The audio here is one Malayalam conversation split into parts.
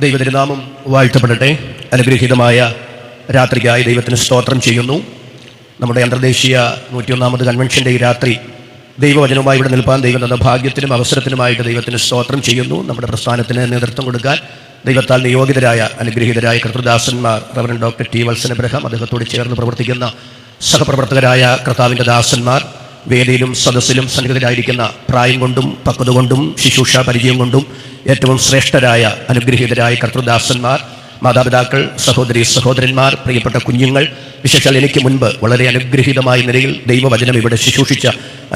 ദൈവതിരുനാമം വാഴ്ത്തപ്പെടട്ടെ. അനുഗ്രഹീതമായ രാത്രിക്കായി ദൈവത്തിന് സ്തോത്രം ചെയ്യുന്നു. നമ്മുടെ അന്തർദേശീയ 101ാമത് കൺവെൻഷൻ്റെ ഈ രാത്രി ദൈവവചനവുമായി ഇവിടെ നിൽപ്പാൻ ദൈവം തന്ന ഭാഗ്യത്തിനും അവസരത്തിനുമായിട്ട് ദൈവത്തിന് സ്തോത്രം ചെയ്യുന്നു. നമ്മുടെ പ്രസ്ഥാനത്തിന് നേതൃത്വം കൊടുക്കാൻ ദൈവത്താൽ നിയോഗിതരായ അനുഗ്രഹീതരായ കർത്തൃദാസന്മാർ reverend doctor T Valsan Abraham, അദ്ദേഹത്തോട് ചേർന്ന് പ്രവർത്തിക്കുന്ന സഹപ്രവർത്തകരായ കർത്താവിൻ്റെ ദാസന്മാർ, വേദിയിലും സദസ്സിലും സന്നിഹിതരായിരിക്കുന്ന പ്രായം കൊണ്ടും പക്വത കൊണ്ടും ശുശ്രൂഷ പരിചയം കൊണ്ടും ഏറ്റവും ശ്രേഷ്ഠരായ അനുഗ്രഹീതരായ കർത്തൃദാസന്മാർ, മാതാപിതാക്കൾ, സഹോദരി സഹോദരന്മാർ, പ്രിയപ്പെട്ട കുഞ്ഞുങ്ങൾ, വിശേഷാൽ എനിക്ക് മുൻപ് വളരെ അനുഗ്രഹീതമായ നിലയിൽ ദൈവവചനം ഇവിടെ ശുശ്രൂഷിച്ച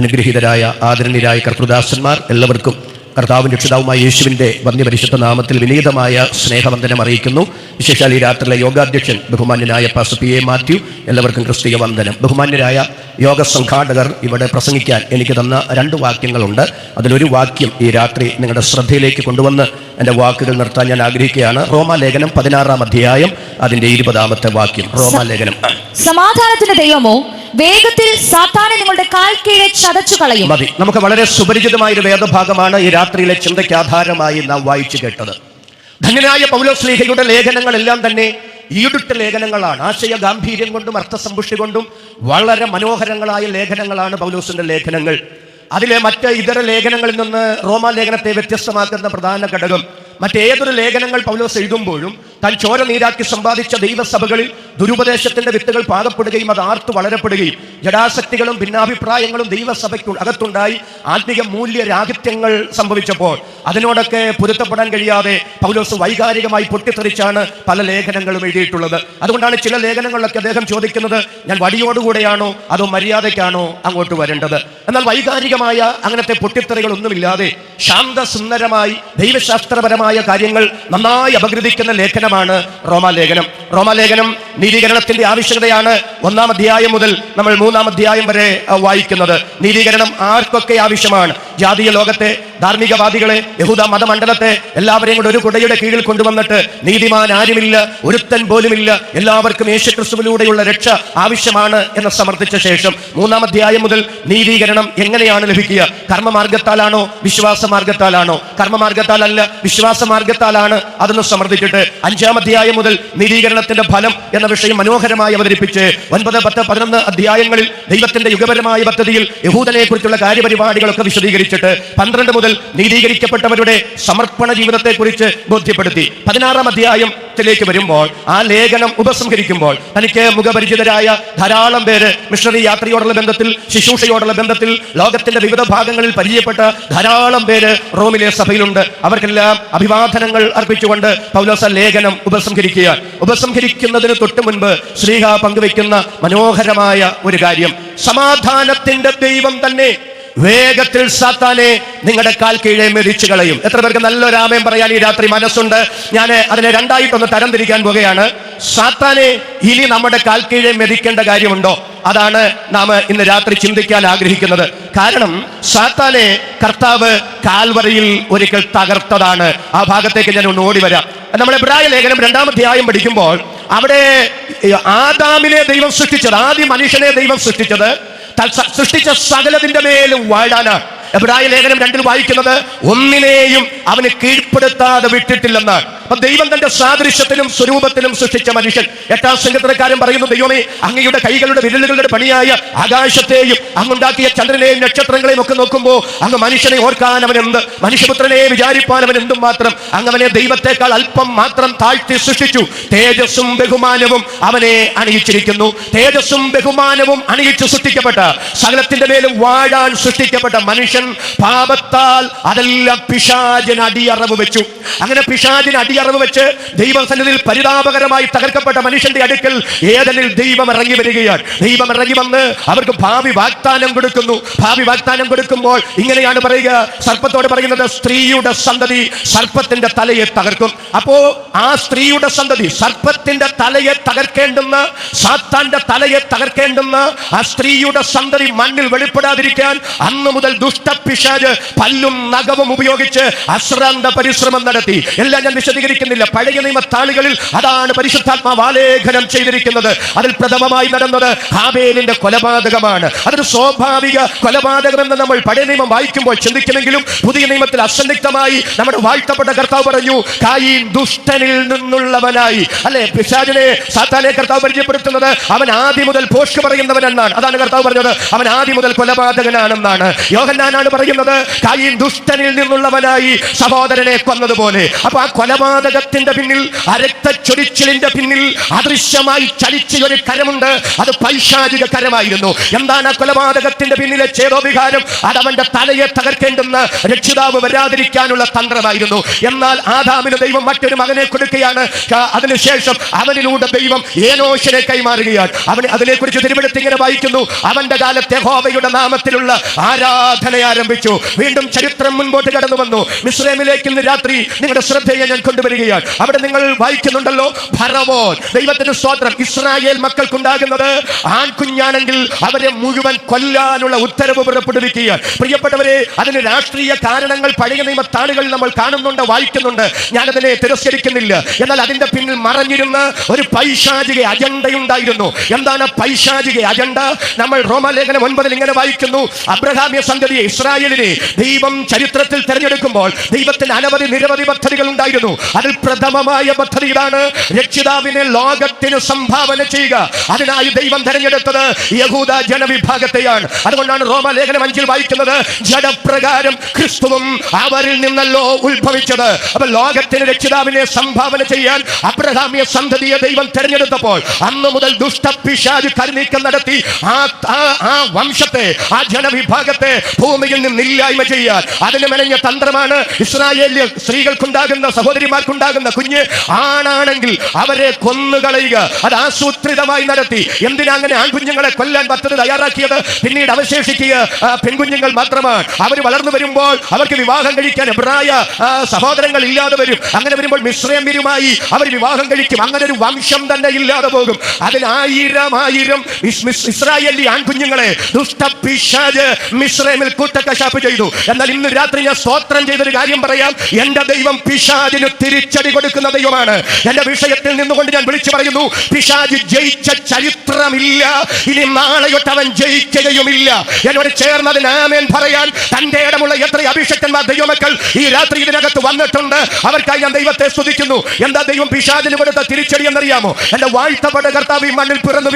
അനുഗ്രഹീതരായ ആദരണീയരായ കർത്തൃദാസന്മാർ, എല്ലാവർക്കും കർത്താവും രക്ഷിതാവുമായ യേശുവിൻ്റെ വന്യപരിശുദ്ധ നാമത്തിൽ വിനീതമായ സ്നേഹവന്ദനം അറിയിക്കുന്നു. വിശേഷാൽ ഈ രാത്രിയിലെ യോഗാധ്യക്ഷൻ ബഹുമാന്യനായ പാസ്റ്റർ പി. എ. മാത്യു, എല്ലാവർക്കും ക്രിസ്തീയ വന്ദനം. ബഹുമാന്യരായ യോഗ സംഘാടകർ ഇവിടെ പ്രസംഗിക്കാൻ എനിക്ക് തന്ന 2 വാക്യങ്ങളുണ്ട്. അതിലൊരു വാക്യം ഈ രാത്രി നിങ്ങളുടെ ശ്രദ്ധയിലേക്ക് കൊണ്ടുവന്ന് എൻ്റെ വാക്കുകൾ നിർത്താൻ ഞാൻ ആഗ്രഹിക്കുകയാണ്. റോമാലേഖനം 16-ാം അധ്യായം അതിൻ്റെ 20-ാമത്തെ വാക്യം. റോമാലേഖനം. സമാധാനത്തിന്റെ ദൈവമോ വേഗത്തിൽ സാത്താനെ നിങ്ങളുടെ കാൽ കീഴെ ചതച്ചു കളയും. മതി. നമുക്ക് വളരെ സുപരിചിതമായൊരു വേദഭാഗമാണ് ഈ രാത്രിയിലെ ചിന്തയ്ക്ക് ആധാരമായി നാം വായിച്ചു കേട്ടത്. ധന്യനായ പൗലോസ്ലീഹയുടെ ലേഖനങ്ങളെല്ലാം തന്നെ ഈടുറ്റ ലേഖനങ്ങളാണ്. ആശയ ഗാംഭീര്യം കൊണ്ടും അർത്ഥസമ്പുഷ്ടി കൊണ്ടും വളരെ മനോഹരങ്ങളായ ലേഖനങ്ങളാണ് പൗലോസിന്റെ ലേഖനങ്ങൾ. അതിലെ മറ്റ് ഇതര ലേഖനങ്ങളിൽ നിന്ന് റോമാലേഖനത്തെ വ്യത്യസ്തമാക്കുന്ന പ്രധാന ഘടകം, മറ്റേതൊരു ലേഖനങ്ങൾ പൗലോസ് എഴുതുമ്പോഴും താൻ ചോര നീരാക്കി സമ്പാദിച്ച ദൈവസഭകളിൽ ദുരുപദേശത്തിന്റെ വിത്തുകൾ പാകപ്പെടുകയും അത് ആർത്തു വളരപ്പെടുകയും ജഡാസക്തികളും ഭിന്നാഭിപ്രായങ്ങളും ദൈവസഭയ്ക്ക് അകത്തുണ്ടായി ആത്മീയ മൂല്യരാഹിത്യങ്ങൾ സംഭവിച്ചപ്പോൾ അതിനോടൊക്കെ പൊരുത്തപ്പെടാൻ കഴിയാതെ പൗലോസ് വൈകാരികമായി പൊട്ടിത്തെറിച്ചാണ് പല ലേഖനങ്ങളും എഴുതിയിട്ടുള്ളത്. അതുകൊണ്ടാണ് ചില ലേഖനങ്ങളിലൊക്കെ അദ്ദേഹം ചോദിക്കുന്നത്, ഞാൻ വടിയോടുകൂടെയാണോ അതോ മര്യാദയ്ക്കാണോ അങ്ങോട്ട് വരേണ്ടത്? എന്നാൽ വൈകാരികമായ അങ്ങനത്തെ പൊട്ടിത്തെറികളൊന്നുമില്ലാതെ ശാന്തസുന്ദരമായി ദൈവശാസ്ത്രപരമായ കാര്യങ്ങൾ നന്നായി അപഗ്രഥിക്കുന്ന ലേഖനമാണ് റോമാലേഖനം. റോമാലേഖനം നീതീകരണത്തിന്റെ ആവശ്യകതയാണ് 1-ാം അധ്യായം മുതൽ നമ്മൾ 3-ാം അധ്യായം വരെ വായിക്കുന്നത്. നീതീകരണം ആർക്കൊക്കെ ആവശ്യമാണ്? ജാതീയ ലോകത്തെ, ധാർമ്മികവാദികളെ, യഹൂദ മതമണ്ഡലത്തെ എല്ലാവരെയും കൂടെ ഒരു കുടയുടെ കീഴിൽ കൊണ്ടുവന്നിട്ട് നീതിമാൻ ആരുമില്ല, ഒരുത്തൻ പോലുമില്ല, എല്ലാവർക്കും യേശുക്രിസ്തുവിലൂടെയുള്ള രക്ഷ ആവശ്യമാണ് എന്ന് സമർത്ഥിച്ച ശേഷം 3-ാം അധ്യായം മുതൽ നീതീകരണം എങ്ങനെയാണ് ലഭിക്കുക? കർമ്മമാർഗത്താലാണോ വിശ്വാസമാർഗത്താലാണോ? കർമ്മമാർഗത്താലല്ല, വിശ്വാസമാർഗത്താലാണ് അതെന്ന് സമർത്ഥിച്ചിട്ട് 5-ാം അധ്യായം മുതൽ നീതീകരണത്തിന്റെ ഫലം എന്ന വിഷയം മനോഹരമായി അവതരിപ്പിച്ച് 9, 10, 11 അധ്യായങ്ങളിൽ ദൈവത്തിന്റെ യുഗപരമായ പദ്ധതിയിൽ യഹൂദനെ കുറിച്ചുള്ള കാര്യപരിപാടികളൊക്കെ വിശദീകരിച്ചിട്ട് 12 മുതൽ നീതീകരിക്കപ്പെട്ടവരുടെ സമർപ്പണ ജീവിതത്തെക്കുറിച്ച് ബോധ്യപ്പെടുത്തി 16-ാം അധ്യായത്തിലേക്ക് വരുമ്പോൾ ആ ലേഖനം ഉപസംഹരിക്കുമ്പോൾ തനിക്ക് മുഖപരിചിതരായ ധാരാളം പേര് മിഷണറി യാത്രയോടുള്ള ബന്ധത്തിൽ, ശുശ്രൂഷയോടുള്ള ബന്ധത്തിൽ ലോകത്തിന്റെ വിവിധ ഭാഗങ്ങളിൽ പരിചയപ്പെട്ട ധാരാളം പേര് റോമിലെ സഭയിലുണ്ട്. അവർക്കെല്ലാം അഭിവാദനങ്ങൾ അർപ്പിച്ചുകൊണ്ട് പൗലോസ് ലേഖനം ഉപസംഹരിക്കുന്നതിന് തൊട്ട് മുൻപ് ശ്ലീഹ പങ്കുവെക്കുന്ന മനോഹരമായ ഒരു കാര്യം, സമാധാനത്തിന്റെ ദൈവം തന്നെ വേഗത്തിൽ സാത്താനെ നിങ്ങളുടെ കാൽ കീഴെ മെതിച്ചു കളയും. എത്ര പേർക്ക് നല്ലൊരു ആമേൻ പറയാൻ ഈ രാത്രി മനസ്സുണ്ട്? ഞാൻ അതിനെ 2ആയിട്ടൊന്ന് തരംതിരിക്കാൻ പോകുകയാണ്. സാത്താനെ ഇനി നമ്മുടെ കാൽ കീഴെ മെതിക്കേണ്ട കാര്യമുണ്ടോ? അതാണ് നാം ഇന്ന് രാത്രി ചിന്തിക്കാൻ ആഗ്രഹിക്കുന്നത്. കാരണം സാത്താനെ കർത്താവ് കാൽവറിയിൽ ഒരിക്കൽ തകർത്തതാണ്. ആ ഭാഗത്തേക്ക് ഞാൻ ഒന്ന് ഓടി വരാം. നമ്മൾ എബ്രായ ലേഖനം 2-ാം അധ്യായം പഠിക്കുമ്പോൾ അവിടെ ആദാമിനെ ദൈവം സൃഷ്ടിച്ചത്, ആദ്യ മനുഷ്യനെ ദൈവം സൃഷ്ടിച്ചത് സൃഷ്ടിച്ച സകലതിന്റെ മേലും വാഴാനാണ്. എബ്രായ ലേഖനം 2-ൽ വായിക്കുന്നത്, ഒന്നിനെയും അവന് കീഴ്പ്പെടുത്താതെ വിട്ടിട്ടില്ലെന്നാണ്. അപ്പൊ ദൈവം തന്റെ സാദൃശ്യത്തിലും സ്വരൂപത്തിലും സൃഷ്ടിച്ച മനുഷ്യൻ. 8-ാം സങ്കീർത്തനക്കാരൻ പറയുന്നു, ദൈവമേ, അങ്ങയുടെ കൈകളുടെ വിരലുകളുടെ പണിയായ ആകാശത്തെയും അങ്ങുണ്ടാക്കിയ ചന്ദ്രനെയും നക്ഷത്രങ്ങളെയും ഒക്കെ നോക്കുമ്പോൾ അങ്ങ് മനുഷ്യനെ ഓർക്കാൻ അവൻ എന്ത്, മനുഷ്യപുത്രനെ വിചാരിപ്പാൻ അവൻ എന്തും മാത്രം. അങ്ങ് അവനെ ദൈവത്തെക്കാൾ അല്പം മാത്രം താഴ്ത്തി സൃഷ്ടിച്ചു. തേജസ്സും ബഹുമാനവും അവനെ അണിയിച്ചിരിക്കുന്നു. തേജസ്സും ബഹുമാനവും അണിയിച്ച് സൃഷ്ടിക്കപ്പെട്ട, സകലത്തിന്റെ മേലും വാഴാൻ സൃഷ്ടിക്കപ്പെട്ട മനുഷ്യൻ പാപത്താൽ അതെല്ലാം പിശാചിന് അടിയറവ് വെച്ചു. അങ്ങനെ പിശാചിന് അടിയറവ് വെച്ച് ദൈവസന്നിധിയിൽ പരിതാപകരമായി തകർക്കപ്പെട്ട മനുഷ്യന്റെ അടുക്കൽ ഏദനിൽ ദൈവം ഇറങ്ങി വരികയാണ്. ദൈവം ഇറങ്ങി വന്ന് അവർക്ക് ഭാവി വാഗ്ദാനം കൊടുക്കുന്നു. ഭാവി വാഗ്ദാനം കൊടുക്കുമ്പോൾ ഇങ്ങനെയാണ് പറയുക, സർപ്പത്തോട് പറയുന്നത്, സ്ത്രീയുടെ സന്തതി സർപ്പത്തിന്റെ തലയെ തകർക്കും. അപ്പോ ആ സ്ത്രീയുടെ സന്തതി, സർപ്പത്തിന്റെ തലയെ തകർക്കേണ്ടുന്ന, സാത്താന്റെ തലയെ തകർക്കേണ്ടുന്ന ആ സ്ത്രീയുടെ സന്തതി മണ്ണിൽ വെളിപ്പെടാതിരിക്കാൻ അന്ന് മുതൽ ദുഷ്ട ദുഷ്ടപിശാച് പല്ലും നഖവും ഉപയോഗിച്ച് അശ്രാന്ത പരിശ്രമം നടത്തി. എല്ലാം ഞാൻ വിശദീകരിക്കുന്നില്ല. പഴയ നിയമ താളുകളിൽ അതാണ് പരിശുദ്ധാത്മാവ് ആലേഖനം ചെയ്തിരിക്കുന്നത്. അതിൽ പ്രഥമമായി നടന്നത് ഹാബേലിന്റെ കൊലപാതകമാണ്. അതൊരു സ്വാഭാവിക കൊലപാതകമെന്ന് നമ്മൾ പഴയ നിയമം വായിക്കുമ്പോൾ ചിന്തിക്കുമെങ്കിലും പുതിയ നിയമത്തിൽ അസന്നിഗ്ധമായി നമ്മുടെ വാഴ്ത്തപ്പെട്ട കർത്താവ് പറഞ്ഞു, കായീൻ ദുഷ്ടനിൽ നിന്നുള്ളവനായി. അല്ലെ, പിശാചിനെ സാത്താനെ കർത്താവ് പരിചയപ്പെടുത്തുന്നത് അവൻ ആദ്യം മുതൽ പോഷ്ക് പറയുന്നവനെന്നാണ്. അതാണ് കർത്താവ് പറഞ്ഞത്, അവൻ ആദ്യം മുതൽ കൊലപാതകനാണെന്നാണ്. യോഹന്നാനാണ് പറയുന്നത്, കായീൻ ദുഷ്ടനിൽ നിന്നുള്ളവനായി സഹോദരനെ കൊന്നതുപോലെ. അപ്പൊ ആ കൊലപാതകത്തിന്റെ പിന്നിൽ, ആ രക്തച്ചൊരിച്ചിലിന്റെ പിന്നിൽ അദൃശ്യമായി ചലിച്ച ഒരു കരമുണ്ട്. അത് പൈശാചിക കരമായിരുന്നു. എന്താണ് ആ കൊലപാതകത്തിന്റെ പിന്നിലെ ചേതോവികാരം? അതവന്റെ തലയെ തകർക്കേണ്ടുന്ന രക്ഷിതാവ് വരാതിരിക്കാനുള്ള തന്ത്രമായിരുന്നു. എന്നാൽ ആദാമിന് ദൈവം മറ്റൊരു മകനെ കൊടുക്കുകയാണ്. അതിനുശേഷം അവനിലൂടെ ദൈവം ഏനോശിനെ കൈമാറുകയാണ്. അവൻ അതിനെക്കുറിച്ച് തിരുവെടുത്ത് ഇങ്ങനെ വായിക്കുന്നു, അവന്റെ കാലത്തെ യഹോവയുടെ നാമത്തിലുള്ള ആരാധന ആരംഭിച്ചു. വീണ്ടും ചരിത്രം മുൻപോട്ട് കടന്നു വന്നു. മിസ്രൈമിലേക്ക് ഇന്ന് രാത്രി നിങ്ങളുടെ ശ്രദ്ധയെ ഞാൻ കൊണ്ടുവരികയാണ്. അവിടെ നിങ്ങൾ വായിക്കുന്നുണ്ടല്ലോ, ഫറവോൻ, ദൈവത്തിന് സ്തോത്രം, ഇസ്രായേൽ മക്കൾക്കുണ്ടാകുന്നത് ആൺകുഞ്ഞാണെങ്കിൽ അവരെ മുഴുവൻ കൊല്ലാനുള്ള ഉത്തരവ് പുറപ്പെടുവിക്കുകയാണ്. പ്രിയപ്പെട്ടവരെ, അതിന് രാഷ്ട്രീയ കാരണങ്ങൾ പഴയ നിയമ താളുകളിൽ നമ്മൾ കാണുന്നുണ്ട്, വായിക്കുന്നുണ്ട്. ഞാനതിനെ തിരസ്കരിക്കുന്നില്ല. എന്നാൽ അതിന്റെ പിന്നിൽ മറഞ്ഞിരുന്ന ഒരു പൈശാചിക അജണ്ടയുണ്ടായിരുന്നു. എന്താണ് പൈശാചിക അജണ്ട? നമ്മൾ റോമാലേഖനം 9 ഇങ്ങനെ വായിക്കുന്നു, അബ്രഹാമ്യ സന്തതിയെ, ഇസ്രായേലിനെ ദൈവം ചരിത്രത്തിൽ തെരഞ്ഞെടുക്കുമ്പോൾ ദൈവത്തിന് നിരവധി പദ്ധതികൾ ഉണ്ടായിരുന്നു. അതിൽ പ്രഥമമായ പദ്ധതി ഇതാണ്, രക്ഷിതാവിനെ ലോകത്തിന് സംഭാവന ചെയ്യുക. അതിനായി ദൈവം തെരഞ്ഞെടുത്തത് യഹൂദ ജനവിഭാഗത്തെയാണ്. അതുകൊണ്ടാണ് റോമാലേഖനം 5 വായിക്കുന്നത്, ജഡപ്രകാരം ക്രിസ്തുവും അവരിൽ നിന്നല്ലോ ഉത്ഭവിച്ചത്. അപ്പൊ ലോകത്തിന് രക്ഷിതാവിനെ സംഭാവന ചെയ്യാൻ അബ്രഹാമ്യ സന്തതിയെ ദൈവം തെരഞ്ഞെടുത്തപ്പോൾ അന്ന് മുതൽ ദുഷ്ടപിശാച് കരുനീക്കം നടത്തി ആ വംശത്തെ, ആ ജനവിഭാഗത്തെ ഭൂമിയിൽ നിന്നില്ലായ്മ ചെയ്യാൻ അതിന് മെനഞ്ഞ തന്ത്രമാണ്. ഇസ്രായേലിയ സ്ത്രീകൾക്കുണ്ടാകുന്ന, സഹോദരിമാർക്കുണ്ടാകുന്ന കുഞ്ഞ് ആണാണെങ്കിൽ അവരെ കൊന്നുകളയുക. അത് ആസൂത്രിതമായി നടത്തി. എന്തിനാ അങ്ങനെ ആൺകുഞ്ഞുങ്ങളെ കൊല്ലാൻ പദ്ധതി തയ്യാറാക്കിയത്? പിന്നീട് അവശേഷിക്കുക പെൺകുഞ്ഞുങ്ങൾ മാത്രമാണ്. അവർ വളർന്നു വരുമ്പോൾ അവർക്ക് വിവാഹം കഴിക്കാൻ എബ്രായ സഹോദരങ്ങൾ ഇല്ലാതെ വരും. അങ്ങനെ വരുമ്പോൾ മിസ്രൈമ്യരുമായി അവർ വിവാഹം കഴിക്കും. അങ്ങനെ ഒരു വംശം തന്നെ ഇല്ലാതെ പോകും. അതിൽ ആയിരം ഇസ്രായേലി ആൺകുഞ്ഞുങ്ങളെ ദുഷ്ടപിശാച് മിസ്രൈമിൽ കൂട്ടക്കശാപ്പ് ചെയ്തു. എന്നാൽ ഇന്ന് രാത്രി ഞാൻ സ്തോത്രം ചെയ്തൊരു കാര്യം പറയാം, എന്റെ ദൈവം പിശാചിന് തിരിച്ചടി കൊടുക്കുന്ന ദൈവമാണ്. എന്റെ വിഷയത്തിൽ നിന്നുകൊണ്ട് ഞാൻ വിളിച്ചു പറയുന്നു, പിശാച് ജയിച്ച ചരിത്രമില്ല, ഇനി നാളെയൊട്ട് അവൻ ജയിക്കുകയുമില്ല. എന്നോട് ചേർന്നതിന് ആമേൻ പറയാൻ തന്റെ ഇടമുള്ള എത്ര അഭിഷക്തന്മാർ ദൈവമക്കൾ ഈ രാത്രി ഇതിനകത്ത് വന്നിട്ടുണ്ട്. അവർക്കായി ഞാൻ ദൈവത്തെ സ്തുതിക്കുന്നു. എന്താ ദൈവം പിശാചിന് കൊടുത്ത തിരിച്ചടി എന്നറിയാമോ? എന്റെ വാഴ്ത്തപ്പെട്ട കർത്താവ് ഈ മണ്ണിൽ പിറന്നു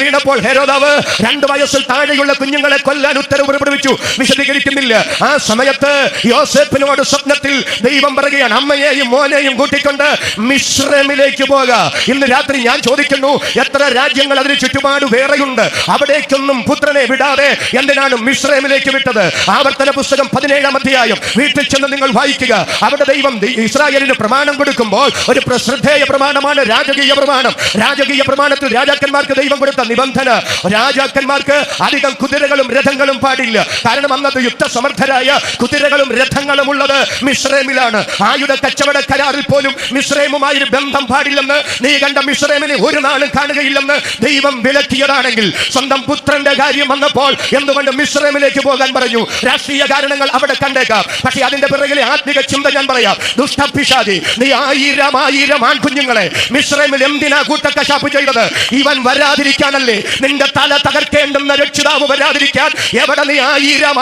വീണപ്പോൾ ഹെരോദാവ് 2 വയസ്സിൽ താഴെയുള്ള കുഞ്ഞുങ്ങളെ കൊല്ലാൻ ഉത്തരവ് പുറപ്പെടുവിച്ചു. വിശദീകരിക്കുന്നില്ല. ആ സമയത്ത് യോസേപ്പിനോട് സ്വപ്നത്തിൽ ദൈവം പറയുകയാണ്, അമ്മയെയും മോനെയും കൂട്ടിക്കൊണ്ട് മിസ്രൈമിലേക്ക് പോക. ഇന്ന് രാത്രി ഞാൻ ചോദിക്കുന്നു, എത്ര രാജ്യങ്ങൾ അതിന് ചുറ്റുപാട് വേറെയുണ്ട്, അവിടേക്കൊന്നും പുത്രനെ വിടാതെ എന്തിനാണ് മിസ്രൈമിലേക്ക് വിട്ടത്? ആവർത്തന പുസ്തകം 17-ാം അധ്യായം വീട്ടിൽ ചെന്ന് നിങ്ങൾ വായിക്കുക. അവിടെ ദൈവം ഇസ്രായേലിന് പ്രമാണം കൊടുക്കുമ്പോൾ ഒരു ശ്രദ്ധേയ പ്രമാണമാണ് രാജകീയ പ്രമാണം. രാജകീയ പ്രമാണത്തിൽ രാജാക്കന്മാർക്ക് ദൈവം കൊടുത്ത നിബന്ധന, രാജാക്കന്മാർക്ക് അധികം കുതിരകളും രഥങ്ങളും പാടില്ല. കാരണം അന്നത് യുദ്ധസമർത്ഥരായ കുതിരകളും രഥങ്ങളും ഉള്ളത് മിസ്രൈമിലാണ്. ആയുധ കച്ചവട കരാറിൽ പോലും മിസ്രൈമുമായി ഒരു ബന്ധം പാടില്ലെന്ന്, നീ കണ്ട മിസ്രൈമിനെ ഒരു നാളും കാണുകയില്ലെന്ന് ദൈവം വിലക്കിയതാണെങ്കിൽ, സ്വന്തം പുത്രന്റെ കാര്യം വന്നപ്പോൾ എന്തുകൊണ്ട് മിസ്രൈമിലേക്ക് പോകാൻ പറഞ്ഞു? രാഷ്ട്രീയ കാരണങ്ങൾ അവിടെ കണ്ടേക്കാം. പക്ഷേ അതിന്റെ പിറകിലെ ആത്മിക ചിന്ത ഞാൻ പറയാം. ദുഷ്ടപിശാചി, നീ ആയിരം ആൺകുഞ്ഞുങ്ങളെ മിസ്രൈമിൽ എന്തിനാ കൂട്ടക്കശാപ്പ് ചെയ്തത്? ഇവൻ വരാതിരിക്കാനല്ലേ? നിന്റെ തല തകർക്കേണ്ടുന്ന രക്ഷിതാവ് വരാതിരിക്കാൻ എവിടെ നീ ആയിരം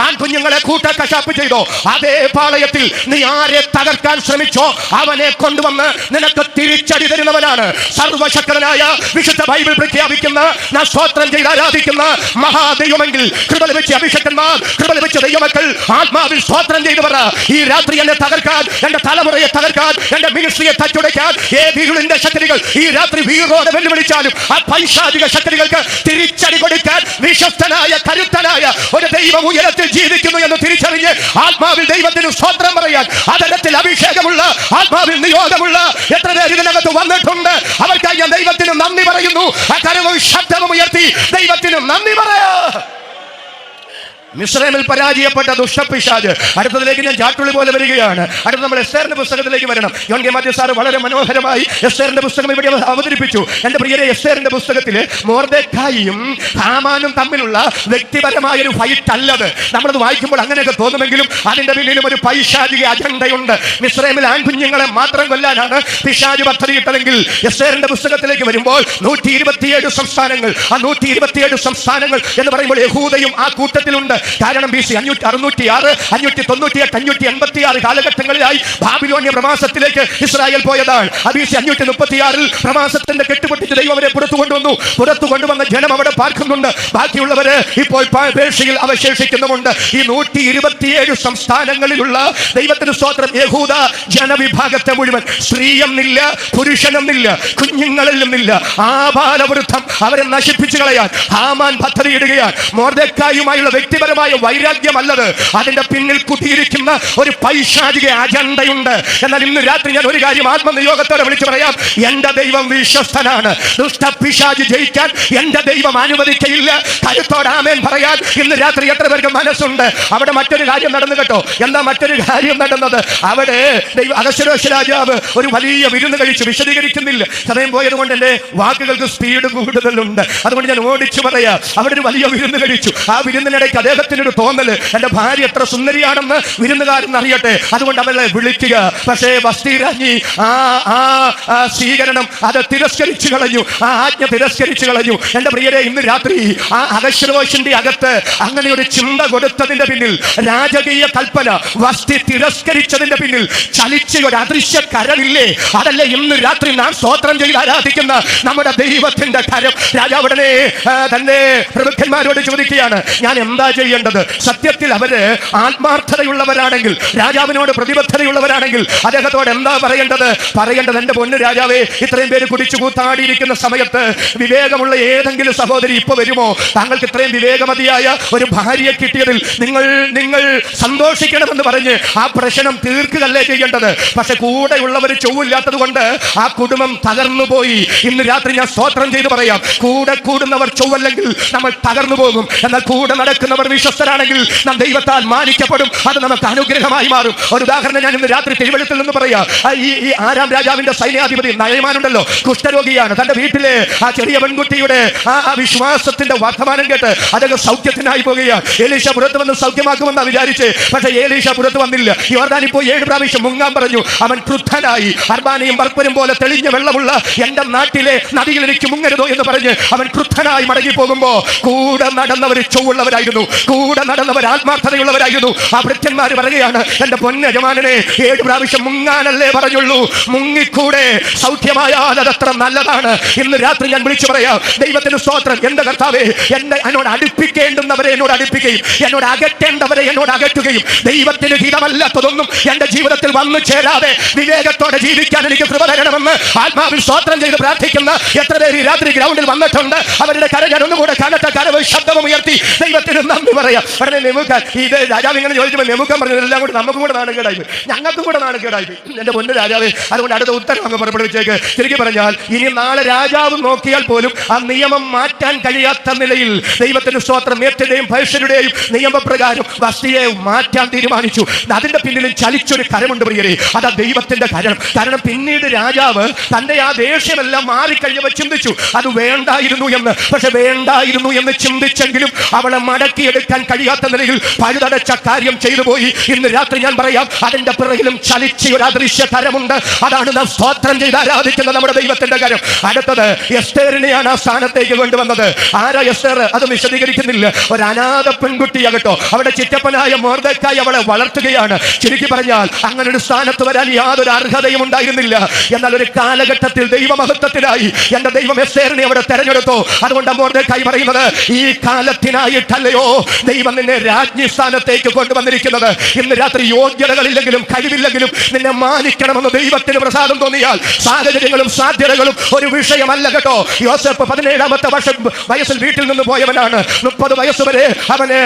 ആൺകുഞ്ഞുങ്ങളെ കൂട്ടക്കശാപ്പ് ചെയ്തോ, അതേ പാളയത്തിൽ നീ ആരെ തകർക്കാൻ ശ്രമിച്ചോ അവനെ കൊണ്ടുവന്ന് നിനക്ക് തിരിച്ചടി തരുന്നവനാണ് സർവശക്തനായ വിശുദ്ധ ബൈബിൾ പ്രഖ്യാപിക്കുന്ന, നാം സ്തോത്രം ചെയ്ത് ആരാധിക്കുന്ന മഹാദൈവമെങ്കിൽ, കൃപ ലഭിച്ച അഭിഷക്തന്മാർ, കൃപ ലഭിച്ച ദൈവമക്കൾ ആത്മാവിൽ സ്തോത്രം ചെയ്തു പറ, ഈ രാത്രി എന്നെ തകർക്കാൻ, എന്റെ തലമുറയെ തകർക്കാൻ, എന്റെ മിനിസ്ട്രിയെ തച്ചുടയ്ക്കാൻ ഏതിരുളിന്റെ ശക്തികൾ ഈ രാത്രി വീറോടെ വെല്ലുവിളിച്ചാലും ആ പൈശാചിക ശക്തികൾക്ക് തിരിച്ചടി കൊടുക്കാൻ വിശ്വസ്തനായ കരുത്തനായ ഒരു ദൈവം ഉയരത്തിൽ ജീവിക്കുന്നു എന്ന് തിരിച്ചറിഞ്ഞ് ആത്മാവിൽ ദൈവത്തിന് സ്തോത്രം പറയാൻ അതരത്തിൽ അഭിഷേകമുള്ള, ആത്മാവിൽ നിയോഗമുള്ള എത്ര പേര് ഇതിനകത്ത് വന്നിട്ടുണ്ട്. അവർക്കായി ഞാൻ ദൈവത്തിന് നന്ദി പറയുന്നു. ആ കരവും ശബ്ദവും ഉയർത്തി ദൈവത്തിന് നന്ദി പറയാ. മിസ്രൈമിൽ പരാജയപ്പെട്ട ദുഷ്ടപിശാച്. അടുത്തതിലേക്ക് ഞാൻ ചാട്ടുള്ളി പോലെ വരികയാണ്. അടുത്ത നമ്മൾ എസ്തേറിന്റെ പുസ്തകത്തിലേക്ക് വരണം. യോൻ കെ മാത്യു സാർ വളരെ മനോഹരമായി എസ്തേറിന്റെ പുസ്തകം ഇവിടെ അവതരിപ്പിച്ചു. എന്റെ പ്രിയരെ, എസ്തേറിന്റെ പുസ്തകത്തില് മൊർദെഖായിയും ഹാമാനും തമ്മിലുള്ള വ്യക്തിപരമായ ഒരു ഫൈറ്റ് അല്ലത്. നമ്മളത് വായിക്കുമ്പോൾ അങ്ങനെയൊക്കെ തോന്നുമെങ്കിലും അതിന്റെ പിന്നിലും ഒരു പൈശാചിക അജണ്ടയുണ്ട്. മിസ്രൈമിൽ ആൺകുഞ്ഞുങ്ങളെ മാത്രം കൊല്ലാനാണ് പിശാച് പദ്ധതിയിട്ടതെങ്കിൽ എസ്തേറിന്റെ പുസ്തകത്തിലേക്ക് വരുമ്പോൾ 127 സംസ്ഥാനങ്ങൾ, ആ 127 സംസ്ഥാനങ്ങൾ എന്ന് പറയുമ്പോൾ യഹൂദയും ആ കൂട്ടത്തിലുണ്ട്. കാരണം BC 606, 598, 586 കാലഘട്ടങ്ങളിലായി ബാബിലോണ്യ പ്രവാസത്തിലേക്ക് ഇസ്രായേൽ പോയതാണ്. BC 536 പ്രവാസത്തിന്റെ കെട്ടുപൊട്ടിച്ച് ദൈവം അവരെ പുറത്തു കൊണ്ടുവന്നു. പുറത്തു കൊണ്ടുവന്ന ജനം അവിടെ പാർക്കുന്നുണ്ട്. ബാക്കിയുള്ളവര് ഇപ്പോൾ പേർഷ്യയിൽ അവശേഷിക്കുന്നുമുണ്ട്. ഈ 127 സംസ്ഥാനങ്ങളിലുള്ള ദൈവത്തിന് സ്തോത്രം, യഹൂദ ജനവിഭാഗത്തെ മുഴുവൻ, സ്ത്രീയെന്നില്ല, പുരുഷനെന്നില്ല, കുഞ്ഞുങ്ങളെന്നില്ല, ആബാലവൃദ്ധം അവരെ നശിപ്പിച്ചു കളയാൻ ഹാമാൻ പദ്ധതിയിടുകയാണ്. മൊർദെഖായിയുമായുള്ള വ്യക്തിപരമായ വൈരാഗ്യമല്ലത്, അതിന്റെ പിന്നിൽ കുത്തിയിരിക്കുന്ന ഒരു പൈശാചിക അജണ്ടയുണ്ട്. എന്നാൽ ഇന്ന് രാത്രി ഞാൻ ഒരു കാര്യം ആത്മനിയോഗത്തോടെ വിളിച്ചു പറയാം. എന്റെ ദൈവം വിശ്വസ്തനാണ്. ദുഷ്ടപിശാച് ജയിക്കാൻ എന്റെ ദൈവം അനുവദിക്കയില്ല. കരുത്തോടെ ആമേൻ പറയാൻ ഇന്ന് രാത്രി എത്ര പേർക്ക് മനസ്സുണ്ട്? അവിടെ മറ്റൊരു കാര്യം നടന്നു കേട്ടോ. എന്താ മറ്റൊരു കാര്യം നടന്നത്? അവിടെ അഹശ്വേരോശ് രാജാവ് ഒരു വലിയ വിരുന്ന് കഴിച്ചു. വിശദീകരിക്കുന്നില്ല, സമയം പോയത് കൊണ്ട് എന്റെ വാക്കുകൾക്ക് സ്പീഡ് കൂടുതലുണ്ട്. അതുകൊണ്ട് ഞാൻ ഓടിച്ചു പറയാം. അവിടെ ഒരു വലിയ വിരുന്ന് കഴിച്ചു. ആ വിരുന്നിനിടയ്ക്ക് അദ്ദേഹത്തിനൊരു തോന്നല്, എന്റെ ഭാര്യ എത്ര സുന്ദരിയാണെന്ന് വിരുന്നുകാരൻ അറിയട്ടെ, അതുകൊണ്ട് അവളെ വിളിക്കുക. പക്ഷേ വസ്തി രാജ്ഞി ആ സ്വീകരണം അത് തിരസ്കരിച്ചു കളഞ്ഞു, ആ ആജ്ഞ തിരസ്കരിച്ചു കളഞ്ഞു. എന്റെ പ്രിയരെ, ഇന്ന് രാത്രി ആ അഹശ്വേരോശിന്റെ അകത്ത് അങ്ങനെ ഒരു ചിന്ത കൊടുത്തതിന്റെ പിന്നിൽ, രാജകീയ കൽപ്പന വസ്തി തിരസ്കരിച്ചതിന്റെ പിന്നിൽ ചലിച്ച ഒരു അദൃശ്യ കരമില്ലേ? അതല്ലേ ഇന്ന് രാത്രി നാം സ്തോത്രം ചെയ്ത് ആരാധിക്കുന്ന നമ്മുടെ ദൈവത്തിന്റെ കരം. രാജാവുടനെ തന്റെ പ്രമുഖന്മാരോട് ചോദിക്കുകയാണ്, ഞാൻ എന്താ ചെയ്യേണ്ടത്? സത്യത്തിൽ അവര് ആത്മാർത്ഥതയുള്ളവരാണെങ്കിൽ, രാജാവിനോട് പ്രതിബദ്ധതയുള്ളവരാണെങ്കിൽ അദ്ദേഹത്തോട് എന്താ പറയേണ്ടത്? എന്റെ പൊന്നു രാജാവേ, ഇത്രയും പേര് കുടിച്ചു കൂത്താടിയിരിക്കുന്ന സമയത്ത് വിവേകമുള്ള ഏതെങ്കിലും സഹോദരി ഇപ്പൊ വരുമോ? താങ്കൾക്ക് ഇത്രയും വിവേകമതിയായ ഒരു ഭാര്യയെ കിട്ടിയതിൽ നിങ്ങൾ സന്തോഷിക്കണമെന്ന് പറഞ്ഞ് ആ പ്രശ്നം തീർക്കുകയല്ലേ ചെയ്യേണ്ടത്. പക്ഷെ കൂടെയുള്ളവർ ചൊവ്വില്ലാത്തത് കൊണ്ട് ആ കുടുംബം തകർന്നു പോയി. ഇന്ന് രാത്രി ഞാൻ സ്തോത്രം ചെയ്ത് പറയാം, കൂടെ കൂടുന്നവർ ചൊവ്വല്ലെങ്കിൽ നമ്മൾ തകർന്നു പോകും. എന്നാൽ കൂടെ നടക്കുന്നവർ വിശ്വസ്തരാണെങ്കിൽ നാം ദൈവത്താൽ മാനിക്കപ്പെടും. അത് നമുക്ക് അനുഗ്രഹമായി മാറും. ഒരു ഉദാഹരണം ഞാൻ ഇന്ന് രാത്രി തിരുവഴുത്തിൽ നിന്ന് പറയാം. ഈ ആരാം രാജാവിന്റെ സൈന്യാധിപതി നയമാനുണ്ടല്ലോ, കുഷ്ഠരോഗിയാണ്. തന്റെ വീട്ടിലെ ആ ചെറിയ പെൺകുട്ടിയുടെ ആ വിശ്വാസത്തിന്റെ വർത്തമാനം കേട്ട് അദ്ദേഹം സൗഖ്യത്തിനായി പോകുകയാണ്. എലീശ പുറത്ത് വന്ന് സൗഖ്യമാക്കുമെന്നാ വിചാരിച്ച്, പക്ഷെ എലീശ പുറത്ത് വന്നില്ല. യോർദാനിൽ പോയി 7 പ്രാവശ്യം മുങ്ങാൻ പറഞ്ഞു. അവൻ ക്രുദ്ധനായി. അർബാനയും ബർപ്പരും പോലെ തെളിഞ്ഞ വെള്ളമുള്ള എന്റെ നാട്ടിലെ നദിയിൽ എനിക്ക് മുങ്ങരുതോ എന്ന് പറഞ്ഞ് അവൻ ക്രുദ്ധനായി മടങ്ങി പോകുമ്പോ കൂടെ നടന്നവർ ചൊവ്വുള്ളവരായിരുന്നു, കൂടെ നടന്നവർ ആത്മാർത്ഥതയുള്ളവരായിരുന്നു. ആ ഭൃത്യന്മാർ പറയുകയാണ്, എന്റെ പൊന്നയജമാനനെ 7 പ്രാവശ്യം മുങ്ങാനല്ലേ പറഞ്ഞുള്ളൂ, മുങ്ങിക്കൂടെ? സൗഖ്യമായാൽ അതത്ര നല്ലതാണ്. ഇന്ന് രാത്രി ഞാൻ വിളിച്ചു പറയാം, ദൈവത്തിന് സ്തോത്രം. എന്റെ കർത്താവേ, എന്നോട് അടുപ്പിക്കേണ്ടുന്നവരെ എന്നോട് അടുപ്പിക്കുകയും എന്നോട് അകറ്റേണ്ടവരെ എന്നോട് അകറ്റുകയും ദൈവത്തിന് ഹിതമല്ലാത്തതൊന്നും എന്റെ ജീവിതത്തിൽ വന്നു ചേരാതെ വിവേകത്തോടെ ജീവിക്കാൻ എനിക്ക് കൃപ തരണമെന്ന് ആത്മാവിൽ സ്തോത്രം ചെയ്ത് പ്രാർത്ഥിക്കുന്ന എത്ര പേര് ഈ രാത്രി ഗ്രൗണ്ടിൽ വന്നിട്ടുണ്ട്? അവരുടെ കര ഞാൻ ഒന്നുകൂടെ കനത്ത കരവ് ശബ്ദവും ഉയർത്തി ദൈവത്തിന് നന്ദി പറയാം. ഉടനെ നെബൂഖാൻ, ഇത് രാജാവ് ഇങ്ങനെ ചോദിച്ചപ്പോൾ നെബൂഖാൻ പറഞ്ഞു, എല്ലാം കൂടെ നമുക്കും കൂടെ നാണക്കേടായി, ഞങ്ങൾക്കും കൂടെ നാണക്കേടായി. എന്റെ പൊന്നു രാജാവേ, അതുകൊണ്ട് അടുത്ത ഉത്തരം അങ്ങ് പുറപ്പെടുവിച്ചേക്ക്. തിരികെ പറഞ്ഞാൽ, ഇനി നാളെ രാജാവ് നോക്കിയാൽ പോലും ആ നിയമം മാറ്റാൻ കഴിയാത്ത നിലയിൽ ദൈവത്തിന്റെ സ്തോത്രം മേത്യരുടെയും പൈഷ്യരുടെയും നിയമപ്രകാരം വസ്തിയെ മാറ്റാൻ തീരുമാനിച്ചു. അതിന്റെ പിന്നിലും ചലിച്ചൊരു കരമുണ്ട് പ്രിയരെ, അതാ ദൈവത്തിന്റെ കരം. കാരണം പിന്നീട് രാജാവ് തന്റെ ആ ദേഷ്യമെല്ലാം മാറിക്കഴിഞ്ഞവർ ചിന്തിച്ചു അത് വേണ്ടായിരുന്നു എന്ന്. പക്ഷെ വേണ്ടായിരുന്നു എന്ന് ചിന്തിച്ചെങ്കിലും അവളെ മടക്കിയെടുക്കാൻ കഴിയാത്ത നിലയിൽ പഴുതടച്ച കാര്യം ചെയ്തു പോയി. ഇന്ന് രാത്രി ഞാൻ പറയാം, അതിന്റെ പിറകിലും ചലിച്ച ഒരു അദൃശ്യ കരമുണ്ട്. അതാണ് നാം സ്തോത്രം ചെയ്ത് ആരാധിക്കുന്ന നമ്മുടെ ദൈവത്തിന്റെ കരം. അടുത്തത് എസ്തേറിനെയാണ് ആ സ്ഥാനത്തേക്ക് കൊണ്ടുവന്നത്. ആരാ എസ്തേർ? അത് വിശദീകരിക്കുന്നില്ല. ഒരു അനാഥ പെൺകുട്ടിയാകട്ടോ, അവിടെ ചിറ്റപ്പനായ മൊർദെഖായി അവളെ വളർത്തുകയാണ്. ചുരുക്കി പറഞ്ഞാൽ അങ്ങനെ ഒരു സ്ഥാനത്ത് വരാൻ യാതൊരു അർഹതയും ഉണ്ടായിരുന്നില്ല. എന്നാൽ ഒരു കാലഘട്ടത്തിൽ ദൈവമഹത്വത്തിനായി എന്റെ ദൈവം എസ്തേറിനെ അവിടെ തെരഞ്ഞെടുത്തു. അതുകൊണ്ട് മൊർദെഖായി പറയുന്നത്, ഈ കാലത്തിനായിട്ടല്ലയോ ദൈവം നിന്നെ രാജ്ഞി സ്ഥാനത്തേക്ക് കൊണ്ടുവന്നിരിക്കുന്നത്. ഇന്ന് രാത്രി യോഗ്യതകളില്ലെങ്കിലും കഴിവില്ലെങ്കിലും നിന്നെ മാനിക്കണമെന്ന് ദൈവത്തിന് പ്രസാദം തോന്നിയാൽ സാഹചര്യങ്ങളും സാധ്യതകളും ഒരു വിഷയമല്ല കേട്ടോ. യോസേഫ് 17-ാമത്തെ വയസ്സിൽ വീട്ടിൽ നിന്ന് പോയവനാണ്. 30 വയസ്സ് വരെ അവന്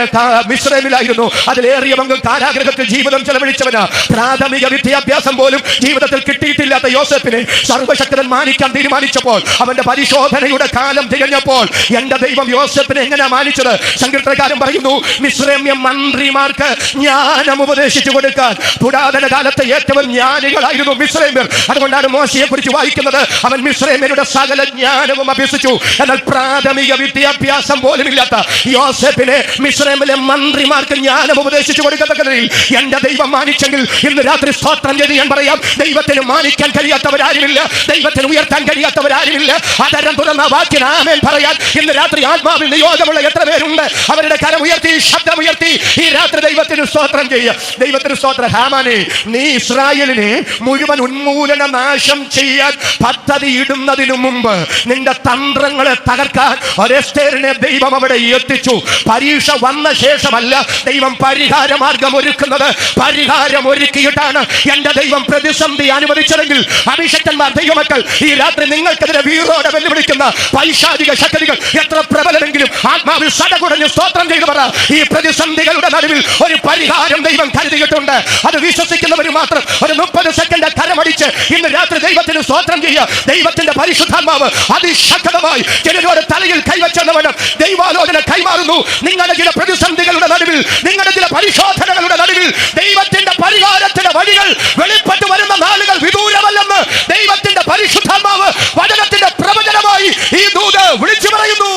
മിസ്രൈമിലായിരുന്നു. അതിലേറിയ പങ്കും കാരാഗ്രഹത്തിൽ ജീവിതം ചെലവഴിച്ചവനാ. പ്രാഥമിക വിദ്യാഭ്യാസം പോലും ജീവിതത്തിൽ കിട്ടിയിട്ടില്ലാത്ത യോസേഫിനെ സർവശക്തൻ മാനിക്കാൻ തീരുമാനിച്ചപ്പോൾ, അവന്റെ പരിശോധനയുടെ കാലം തികഞ്ഞപ്പോൾ എന്റെ ദൈവം യോസേഫിനെ എങ്ങനെ മാനിച്ചത്? സങ്കീർത്തനക്കാരൻ പറയുന്നു, പറയുന്നു, മിസ്രൈമ്യ മന്ത്രിമാർക്ക് ജ്ഞാനം ഉപദേശിച്ചു കൊടുക്കാൻ പുരാതന കാലത്തെ ഏറ്റവും ജ്ഞാനികളായിരുന്നു മിസ്രൈമ്യർ. അതുകൊണ്ടാണ് മോശയെ കുറിച്ച് വായിക്കുന്നത്, അവൻ മിസ്രൈമ്യരുടെ സകല ജ്ഞാനവും അഭ്യസിച്ചു. എന്നാൽ പ്രാഥമിക വിദ്യാഭ്യാസം പോലും ഇല്ലാത്ത യോസേഫിനെ മിസ്രൈമിലെ മന്ത്രിമാർക്ക് ജ്ഞാനം ഉപദേശിച്ചു കൊടുക്കത്തക്ക നിലയിൽ എന്റെ ദൈവം മാനിച്ചെങ്കിൽ ഇന്ന് രാത്രി സ്തോത്രം ചെയ്ത് ഞാൻ പറയാം, ദൈവത്തിന് മാനിക്കാൻ കഴിയാത്തവരാരുമില്ല, ദൈവത്തിന് ഉയർത്താൻ കഴിയാത്തവരാരുമില്ല. അതരം തുറന്ന വാക്കിന് ആമേൻ പറയാൻ ഇന്ന് രാത്രി ആത്മാവിൽ നിയോഗമുള്ള എത്ര പേരുണ്ട്? അവരുടെ കരം ഉയർത്തി, ശബ്ദമുയർത്തി ഈ രാത്രി ദൈവത്തിന് സ്തോത്രം ചെയ്യുക. ദൈവത്തിന് സ്തോത്രം. ഹാമാനെ, നീ ഇസ്രായേലിനെ മുഴുവൻ ഉന്മൂലന നാശം ചെയ്യാൻ പദ്ധതി ഇടുന്നതിനു മുമ്പ് നിന്റെ തന്ത്രങ്ങളെ തകർക്കാൻ ഒരെസ്തേറിനെ ദൈവം അവിടെ എത്തിച്ചു. പരീക്ഷ വന്ന ശേഷമല്ല ദൈവം പരിഹാര മാർഗം ഒരുക്കുന്നത്, പരിഹാരം ഒരുക്കിയിട്ടാണ് എന്റെ ദൈവം പ്രതിസന്ധി അനുവദിച്ചതെങ്കിൽ അഭിഷക്തന്മാർ, ദൈവമക്കൾ, ഈ രാത്രി നിങ്ങൾക്കെതിരെ വീറോടെ വെല്ലുവിളിക്കുന്ന പൈശാചിക ശക്തികൾ എത്ര പ്രബലമെങ്കിലും ആത്മാവിൽ സടകുടഞ്ഞ് സ്തോത്രം ചെയ്തു പറ. ഈ പ്രതിസന്ധികളുടെ നടുവിൽ ഒരു പരിഹാരം ദൈവം കരുതിയിട്ടുണ്ട്. അത് വിശ്വസിക്കുന്നവർ മാത്രം ഒരു 30 സെക്കൻഡ് കരമടിച്ച് ഇന്ന് രാത്രി ദൈവത്തിന് സ്തോത്രം ചെയ്യുക. ദൈവത്തിന്റെ പരിശുദ്ധാത്മാവ് അതിശക്തമായി ചിലരോട് തലയിൽ കൈവച്ചവണ്ണം ദൈവാലോചന കൈമാറുന്നു. നിങ്ങളുടെ ചില പ്രതിസന്ധികളുടെ നടുവിൽ, നിങ്ങളുടെ ചില പരിശോധനകളുടെ നടുവിൽ ദൈവത്തിന്റെ പരിഹാരത്തിന്റെ വഴികൾ വെളിപ്പെട്ടു വരുന്ന നാളുകൾ വിദൂരമല്ലെന്ന് ദൈവത്തിന്റെ പരിശുദ്ധാത്മാവ് വചനത്തിന്റെ പ്രവചനമായി ഈ ദൂത് വിളിച്ചു പറയുന്നു.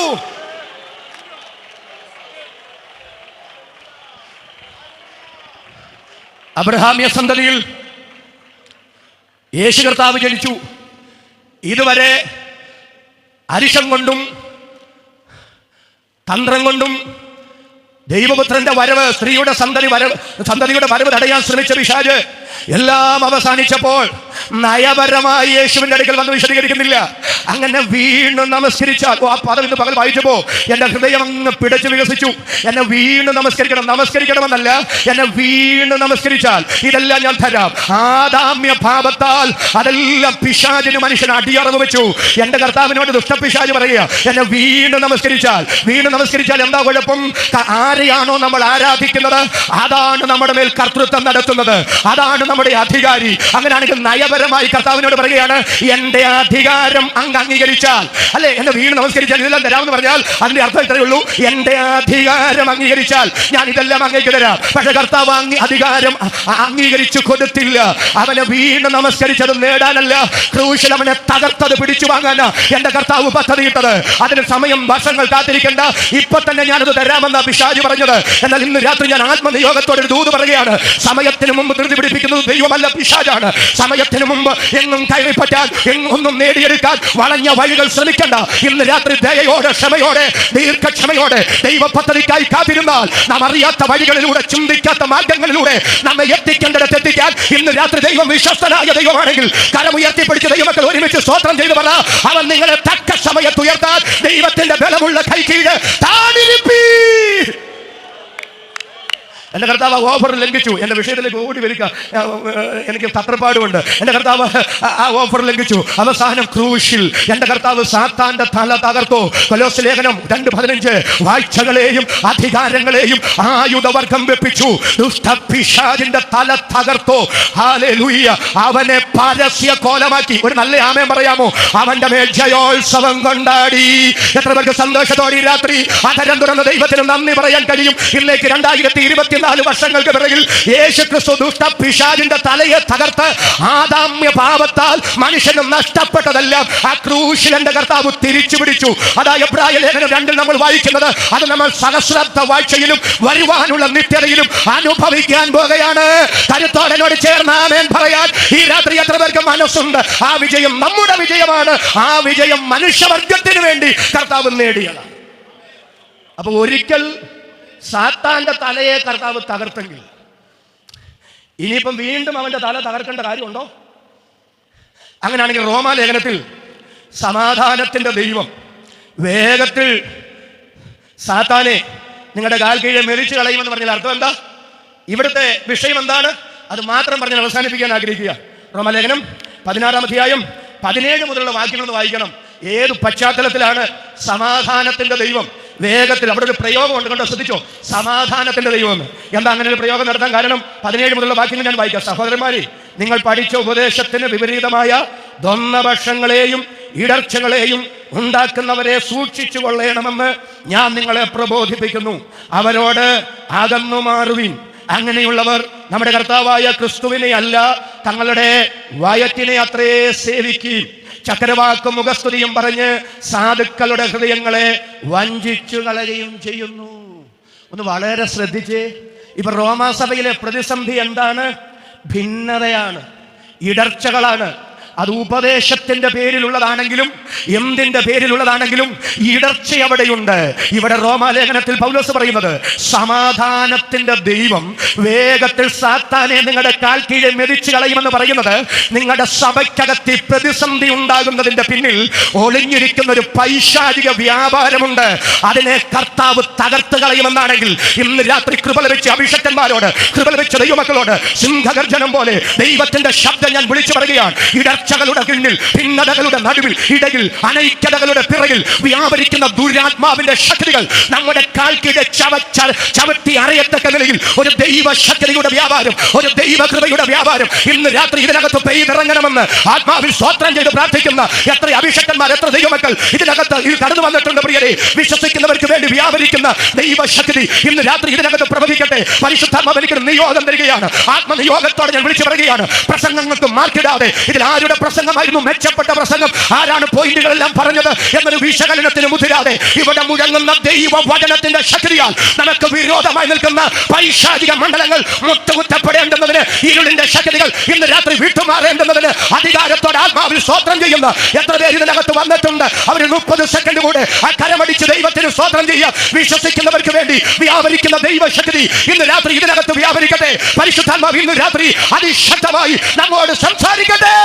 അബ്രഹാമ്യ സന്തതിയിൽ യേശു കർത്താവ് ജനിച്ചു. ഇതുവരെ അരിശം കൊണ്ടും തന്ത്രം കൊണ്ടും ദൈവപുത്രന്റെ വരവ്, സ്ത്രീയുടെ സന്തതിയുടെ വരവ് തടയാൻ ശ്രമിച്ച പിശാച് എല്ലാം അവസാനിച്ചപ്പോൾ നയപരമായി യേശുവിന്റെ അടുക്കൽ വന്ന് വിശദീകരിക്കുന്നില്ല. അങ്ങനെ വീണ്ടും നമസ്കരിച്ചാൽ, ആ പദം ഇന്ന് പകൽ വായിച്ചപ്പോ എന്റെ ഹൃദയം അങ്ങ് പിടച്ചു വികസിച്ചു. എന്നെ വീണ്ടും നമസ്കരിക്കണമെന്നല്ല, എന്നെ വീണ്ടും നമസ്കരിച്ചാൽ ഇതെല്ലാം ഞാൻ തരാം. ആദാമ്യ പാപത്താൽ അതെല്ലാം പിശാചിന് മനുഷ്യൻ അടിയറവ് വെച്ചു. എന്റെ കർത്താവിനോട് ദുഷ്ടപിശാച് പറയുക, എന്നെ വീണ്ടും നമസ്കരിച്ചാൽ എന്താ കുഴപ്പം? ആരെയാണോ നമ്മൾ ആരാധിക്കുന്നത് അതാണ് നമ്മുടെ മേൽ കർത്തൃത്വം നടത്തുന്നത്, അതാണ് നമ്മുടെ അധികാരി. അങ്ങനെയാണെങ്കിൽ നയപരമായി കർത്താവിനോട് പറയുകയാണ്, എന്റെ അധികാരം അങ്ങ് അംഗീകരിച്ചാൽ, അല്ലെ, എന്നെ വീണ്ടും നമസ്കരിച്ചാൽ ഇതെല്ലാം തരാമെന്ന് പറഞ്ഞാൽ അതിന്റെ അർത്ഥം ഇത്രയേ ഉള്ളൂ, എന്റെ അധികാരം അംഗീകരിച്ചാൽ ഞാൻ ഇതെല്ലാം അങ്ങേക്ക് തരാം. പക്ഷെ കർത്താവ് അധികാരം അംഗീകരിച്ചു കൊടുത്തില്ല. അവനെ വീണ്ടും നമസ്കരിച്ചത് നേടാനല്ല, ക്രൂശിൽ അവനെ തകർത്തത് പിടിച്ചു വാങ്ങാനാ എന്റെ കർത്താവ് പദ്ധതിയിട്ടത്. അതിന് സമയം വർഷങ്ങൾ കാത്തിരിക്കേണ്ട, ഇപ്പൊ തന്നെ ഞാനത് തരാമെന്ന പിശാച് പറഞ്ഞത്. എന്നാൽ ഇന്ന് രാത്രി ഞാൻ ആത്മനിയോഗത്തോടെ ഒരു ദൂത് പറയുകയാണ്, സമയത്തിന് മുമ്പ് ധൃതി പിടിപ്പിക്കുന്നത് ദൈവമല്ല, പിശാചാണ്. സമയത്തിന് മുമ്പ് എങ്ങും കയറിപ്പറ്റാൻ, ഒന്നും നേടിയെടുക്കാൻ വളഞ്ഞ വഴികൾ ശ്രമിക്കണ്ട. ഇന്ന് രാത്രി ദയയോടെ, ക്ഷമയോടെ, ദീർഘക്ഷമയോടെ ദൈവ പദ്ധതിക്കായി കാത്തിരുന്നാൽ നാം അറിയാത്ത വഴികളിലൂടെ, ചിന്തിക്കാത്ത മാർഗങ്ങളിലൂടെ നമ്മെ എത്തിക്കേണ്ടിടത്ത് എത്തിക്കാൻ ഇന്ന് രാത്രി ദൈവം വിശ്വസ്തനായ ദൈവമാണെങ്കിൽ കരമുയർത്തിപ്പിടിച്ച് ദൈവമക്കൾ ഒരുമിച്ച് സ്തോത്രം ചെയ്തു പറ. അവൻ നിങ്ങളെ തക്ക സമയത്ത് ഉയർത്താൻ ദൈവത്തിന്റെ ബലമുള്ള കൈ കീഴ് താണിരിപ്പീ. എന്റെ കർത്താവ് ഓഫർ ലംഘിച്ചു. എന്റെ വിഷയത്തിലേക്ക് ഓടി വരിക, എനിക്ക് തത്രപ്പാടുമുണ്ട്. എന്റെ കർത്താവ് ആ ഓഫർ ലംഘിച്ചു. അവസാനം ക്രൂശിൽ എന്റെ കർത്താവ് സാത്താന്റെ തല തകർത്തു. കൊലോസ്യ ലേഖനം 2:15 വാഴ്ചകളെയും അധികാരങ്ങളെയും ആയുധവർഗം വെപ്പിച്ചു, ദുഷ്ടപിശാചിന്റെ തല തകർത്തു. ഹല്ലേലൂയ. അവനെ പരസ്യ കോലമാക്കി. ഒരു നല്ല ആമേൻ പറയാമോ? അവന്റെ മേൽ ജയോത്സവം കൊണ്ടാടി. എത്ര പേർക്ക് സന്തോഷത്തോടെ ഈ രാത്രി അധരം തുറന്ന ദൈവത്തിന് നന്ദി പറയാൻ കഴിയും? ഇന്നേക്ക് 2024 വർഷങ്ങൾക്ക് പിറകിൽ യേശുക്രിസ്തു ദുഷ്ടപിശാചിന്റെ തലയെ തകർത്ത് ആദാമ്യ പാപത്താൽ മനുഷ്യന് നഷ്ടപ്പെട്ടതെല്ലാം ആ ക്രൂശിൽ എന്റെ കർത്താവ് തിരിച്ചു പിടിച്ചു. അതാ എബ്രായ ലേഖനം 2 നമ്മൾ വായിക്കുന്നത്. അത് നമ്മൾ സഹസ്രാബ്ദ വാഴ്ചയിലും വരുവാനുള്ള നിത്യതയിലും അനുഭവിക്കാൻ പോകുകയാണ്. കരുത്തോടനോട് ചേർന്ന് ആമേൻ പറയാൻ ഈ രാത്രി എത്ര പേർക്ക് മനസ്സുണ്ട്? ആ വിജയം നമ്മുടെ വിജയമാണ്. ആ വിജയം മനുഷ്യവർഗത്തിന് വേണ്ടി കർത്താവ് നേടിയതാണ്. അപ്പൊ ഒരിക്കൽ സാത്താന്റെ തലയെ കർത്താവ് തകർത്തെങ്കിൽ ഇനിയിപ്പം വീണ്ടും അവന്റെ തല തകർക്കേണ്ട കാര്യമുണ്ടോ? അങ്ങനെയാണെങ്കിൽ റോമാലേഖനത്തിൽ സമാധാനത്തിന്റെ ദൈവം വേഗത്തിൽ സാത്താനെ നിങ്ങളുടെ കാൽ കീഴെ മെതിച്ചു കളയുമെന്ന് പറഞ്ഞാൽ അർത്ഥം എന്താ? ഇവിടുത്തെ വിഷയം എന്താണ്? അത് മാത്രം പറഞ്ഞ് അവസാനിപ്പിക്കാൻ ആഗ്രഹിക്കുക. റോമാലേഖനം 16-ാം അധ്യായം 17 മുതലുള്ള വാക്യങ്ങൾ വായിക്കണം. ഏത് പശ്ചാത്തലത്തിലാണ് സമാധാനത്തിന്റെ ദൈവം വേഗത്തിൽ? അവിടെ ഒരു പ്രയോഗം ഉണ്ട്, കണ്ടോ? ശ്രദ്ധിച്ചോ, സമാധാനത്തിന്റെ ദൈവം. എന്താ അങ്ങനെ ഒരു പ്രയോഗം നടത്താൻ കാരണം? 17 മുതലുള്ള വാക്യങ്ങൾ ഞാൻ വായിക്കാം. സഹോദരന്മാരെ, നിങ്ങൾ പഠിച്ച ഉപദേശത്തിന് വിപരീതമായ ദ്വന്ദ്വപക്ഷങ്ങളെയും ഇടർച്ചകളെയും ഉണ്ടാക്കുന്നവരെ സൂക്ഷിച്ചു കൊള്ളണമെന്ന് ഞാൻ നിങ്ങളെ പ്രബോധിപ്പിക്കുന്നു. അവരോട് അകന്നു മാറുവിൻ. അങ്ങനെയുള്ളവർ നമ്മുടെ കർത്താവായ ക്രിസ്തുവിനെ അല്ല, തങ്ങളുടെ വയറ്റിനെ അത്രേ സേവിക്കുകയും ചക്രവാക്കും മുഖസ്തുതിയും പറഞ്ഞ് സാധുക്കളുടെ ഹൃദയങ്ങളെ വഞ്ചിച്ചു കളയുകയും ചെയ്യുന്നു. ഒന്ന് വളരെ ശ്രദ്ധിച്ച്. ഇപ്പൊ റോമാസഭയിലെ പ്രതിസന്ധി എന്താണ്? ഭിന്നതയാണ്, ഇടർച്ചകളാണ്. അത് ഉപദേശത്തിന്റെ പേരിലുള്ളതാണെങ്കിലും എന്തിന്റെ പേരിലുള്ളതാണെങ്കിലും ഇടർച്ച അവിടെയുണ്ട്. ഇവിടെ റോമാലേഖനത്തിൽ പൗലോസ് പറയുന്നത്, സമാധാനത്തിന്റെ ദൈവം വേഗത്തിൽ സാത്താനെ നിങ്ങളുടെ കാൽ കീഴെ മെതിച്ചു കളയുമെന്ന് പറയുന്നത്, നിങ്ങളുടെ സഭയ്ക്കകത്ത് പ്രതിസന്ധി ഉണ്ടാകുന്നതിന്റെ പിന്നിൽ ഒളിഞ്ഞിരിക്കുന്ന ഒരു പൈശാചിക വ്യാപാരമുണ്ട്. അതിനെ കർത്താവ് തകർത്ത് കളയുമെന്നാണെങ്കിൽ ഇന്ന് രാത്രി കൃപ ലഭിച്ച അഭിഷക്തന്മാരോട്, കൃപ ലഭിച്ച ദൈവമക്കളോട് സിംഹഗർജനം പോലെ ദൈവത്തിന്റെ ശബ്ദം ഞാൻ വിളിച്ചു പറയുകയാണ്. ഇടർച്ചകളുടെ പിന്നിൽ, ഭിന്നതകളുടെ നടുവിൽ, ഇടയിൽ, അനൈക്യതകളുടെ പിറകിൽ വ്യാപരിക്കുന്ന ദുരാത്മാവിന്റെ ശക്തികൾ നമ്മുടെ കാൽക്കീഴെ ചവിട്ടി അറിയത്തക്ക നിലയിൽ ഒരു ദൈവ ശക്തിയുടെ വ്യാപാരം, ഒരു ദൈവകൃപയുടെ വ്യാപാരം ഇന്ന് രാത്രി ഇതിനകത്ത് പെയ്തിറങ്ങണമെന്ന് ആത്മാവിൽ സ്തോത്രം ചെയ്ത് പ്രാർത്ഥിക്കുന്ന എത്ര അഭിഷക്തന്മാർ, എത്ര ദൈവമക്കൾ ഇതിനകത്ത് കടന്നു വന്നിട്ടുണ്ട്. പ്രിയരെ, വിശ്വസിക്കുന്നവർക്ക് വേണ്ടി വ്യാപരിക്കുന്ന ദൈവശക്തി ഇന്ന് രാത്രി ഇതിനകത്ത് പ്രവചിക്കട്ടെ. പരിശുദ്ധാത്മാവ് എനിക്ക് നിയോഗം തരികയാണ്. ആത്മനിയോഗത്തോടെ ഞാൻ വിളിച്ചു പറയുകയാണ്, പ്രസംഗങ്ങൾക്ക് മാർക്കിടാതെ ഇതിൽ ആരുടെ പ്രസംഗമായിരുന്നു മെച്ചപ്പെട്ട പ്രസംഗം, ആരാണ് പോയിന്റുകളെല്ലാം പറഞ്ഞത് എന്നൊരു വിശകലനത്തിന് മുതിരാതെ ഇവിടെ മുഴങ്ങുന്ന ദൈവ വചനത്തിന്റെ ശക്തിയാൽ നമുക്ക് വിരോധമായി നിൽക്കുന്ന പൈശാചിക മണ്ഡലങ്ങൾ മുട്ടുകുത്തപ്പെടേണ്ടുന്നതിന്, ഇരുളിന്റെ ശക്തികൾ ഇന്ന് രാത്രി വിട്ടുമാറേണ്ടുന്നതിന് അധികാരത്തോടെ ആത്മാവിൽ സ്തോത്രം ചെയ്യുന്ന എത്ര പേര് ഇതിനകത്ത് വന്നിട്ടുണ്ട്. അവർ 30 സെക്കൻഡ് കൂടെ ആ കരമടിച്ച് ദൈവത്തിന് സ്തോത്രം ചെയ്യുക. വിശ്വസിക്കുന്നവർക്ക് വേണ്ടി വ്യാപരിക്കുന്ന ദൈവശക്തി ഇന്ന് രാത്രി ഇതിനകത്ത് വ്യാപരിക്കട്ടെ. പരിശുദ്ധാത്മാവ് ഇന്ന് രാത്രി അതിശക്തമായി നമ്മോട് സംസാരിക്കട്ടെ.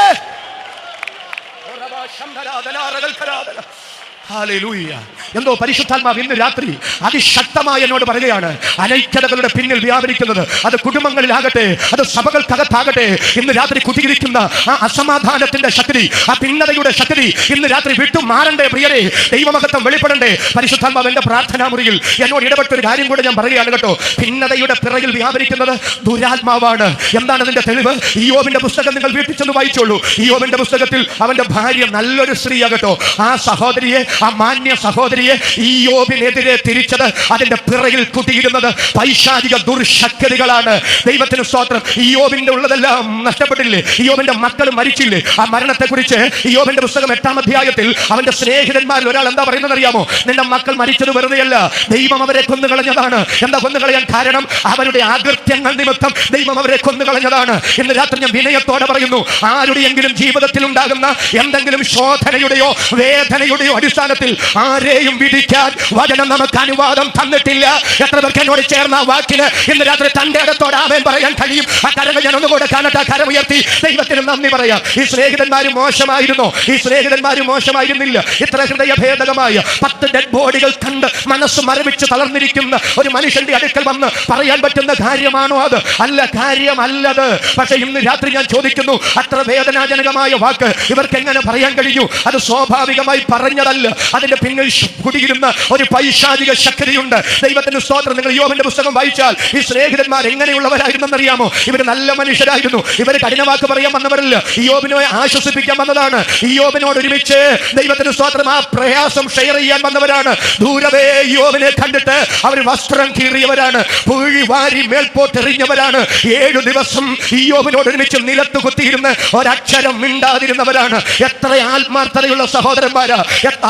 ഹല്ലേലൂയ. എന്തോ പരിശുദ്ധാത്മാവ് ഇന്ന് രാത്രി അതിശക്തമായി എന്നോട് പറയുകയാണ്, അനൈക്യതകളുടെ പിന്നിൽ വ്യാപരിക്കുന്നത്, അത് കുടുംബങ്ങളിലാകട്ടെ, അത് സഭകൾക്കകത്താകട്ടെ, ഇന്ന് രാത്രി കുതിയിരിക്കുന്ന ആ അസമാധാനത്തിന്റെ ശക്തി, ആ ഭിന്നതയുടെ ശക്തി ഇന്ന് രാത്രി വിട്ടു മാറണ്ടേ. പ്രിയരെ, ദൈവമഹത്വം വെളിപ്പെടണ്ടേ. പരിശുദ്ധാത്മാവ് എന്റെ പ്രാർത്ഥനാ മുറിയിൽ എന്നോട് ഇടപെട്ടൊരു കാര്യം കൂടെ ഞാൻ പറയുകയാണ് കേട്ടോ. ഭിന്നതയുടെ പിറകിൽ വ്യാപരിക്കുന്നത് ദുരാത്മാവാണ്. എന്താണ് അതിന്റെ തെളിവ്? ഇയ്യോബിന്റെ പുസ്തകം നിങ്ങൾ വീട്ടിൽ ചെന്ന് വായിച്ചോളൂ. ഇയ്യോബിന്റെ പുസ്തകത്തിൽ അവന്റെ ഭാര്യ നല്ലൊരു സ്ത്രീയാകട്ടോ. ആ സഹോദരിയെ, ആ മാന്യ സഹോദരിയെ ഇയ്യോബിനെതിരെ തിരിച്ചത്, അതിന്റെ പിറകിൽ കുത്തിയിരുന്നത് പൈശാചിക ദുർശക്തികളാണ്. ദൈവത്തിന് സ്തോത്രം. ഇയ്യോബിന്റെ ഉള്ളതെല്ലാം നഷ്ടപ്പെട്ടില്ലേ? ഇയ്യോബിന്റെ മക്കൾ മരിച്ചില്ലേ? ആ മരണത്തെ കുറിച്ച് ഇയ്യോബിന്റെ പുസ്തകം 8-ാം അധ്യായത്തിൽ അവന്റെ സ്നേഹിതന്മാരിൽ ഒരാൾ എന്താ പറയുന്നത് അറിയാമോ? നിന്റെ മക്കൾ മരിച്ചത് വെറുതെയല്ല, ദൈവം അവരെ കൊന്നുകളഞ്ഞതാണ്. എന്താ കൊന്നുകളയാൻ കാരണം? അവരുടെ ആകൃത്യങ്ങൾ നിമിത്തം ദൈവം അവരെ കൊന്നുകളഞ്ഞതാണ്. ഇന്ന് രാത്രി ഞാൻ വിനയത്തോടെ പറയുന്നു, ആരുടെയെങ്കിലും ജീവിതത്തിൽ ഉണ്ടാകുന്ന എന്തെങ്കിലും ശോധനയുടെയോ വേദനയുടെയോ അടിസ്ഥാനത്തിൽ ആരെയും വിധിക്കാൻ വചനം നമുക്ക് അനുവാദം തന്നിട്ടില്ല. എത്ര പേർക്ക് എന്നോട് ചേർന്ന വാക്കിന് ഇന്ന് രാത്രി തന്റെ ഇടത്തോടെ ആമേൻ പറയാൻ കഴിയും? ആ കരങ്ങൾ ഞാൻ ഒന്നുകൂടെ കാണട്ടെ. കരമുയർത്തി ദൈവത്തിന് നന്ദി പറയാം. ഈ സ്നേഹിതന്മാര് മോശമായിരുന്നോ? ഈ സ്നേഹിതന്മാര് മോശമായിരുന്നില്ല. ഇത്ര ഹൃദയഭേദകമായ 10 ഡെഡ് ബോഡികൾ കണ്ട് മനസ്സ് മരവിച്ച് തളർന്നിരിക്കുന്ന ഒരു മനുഷ്യന്റെ അടുക്കൽ വന്ന് പറയാൻ പറ്റുന്ന കാര്യമാണോ അത്? അല്ല, കാര്യമല്ലത്. പക്ഷെ ഇന്ന് രാത്രി ഞാൻ ചോദിക്കുന്നു, അത്ര വേദനാജനകമായ വാക്ക് ഇവർക്ക് എങ്ങനെ പറയാൻ കഴിഞ്ഞു? അത് സ്വാഭാവികമായി പറഞ്ഞതല്ല, അതിന്റെ പിന്നിൽ കുടിയിരുന്ന ഒരു പൈശാചിക ശക്തിയുണ്ട്. ദൈവത്തിന്റെ സ്തോത്രം. നിങ്ങൾ യോബിന്റെ പുസ്തകം വായിച്ചാൽ ഈ സ്നേഹിതന്മാർ എങ്ങനെയുള്ളവരായിരുന്നെന്നറിയാമോ? ഇവർ നല്ല മനുഷ്യരായിരുന്നു. ഇവർ കഠിനവാക്ക് പറയാൻ വന്നവരല്ല, ഇയ്യോബിനെ ആശ്വസിപ്പിക്കാൻ വന്നതാണ്. ഇയ്യോബിനോട് ഒരുമിച്ച് ദൈവത്തിന്റെ സ്തോത്രം ആ പ്രയാസം ഷെയർ ചെയ്യാൻ വന്നവരാണ്. ദൂരവേ ഇയ്യോബിനെ കണ്ടിട്ട് അവർ വസ്ത്രം കീറിയവരാണ്, പൂഴി വാരി മേൽപോട്ടെറിഞ്ഞവരാണ്. 7 ദിവസം ഇയ്യോബിനോട് ഒരുമിച്ച് നിലത്ത് കുത്തിയിരുന്ന് ഒരക്ഷരം മിണ്ടാതിരുന്നവരാണ്. എത്ര ആത്മാർത്ഥതയുള്ള സഹോദരന്മാരാ!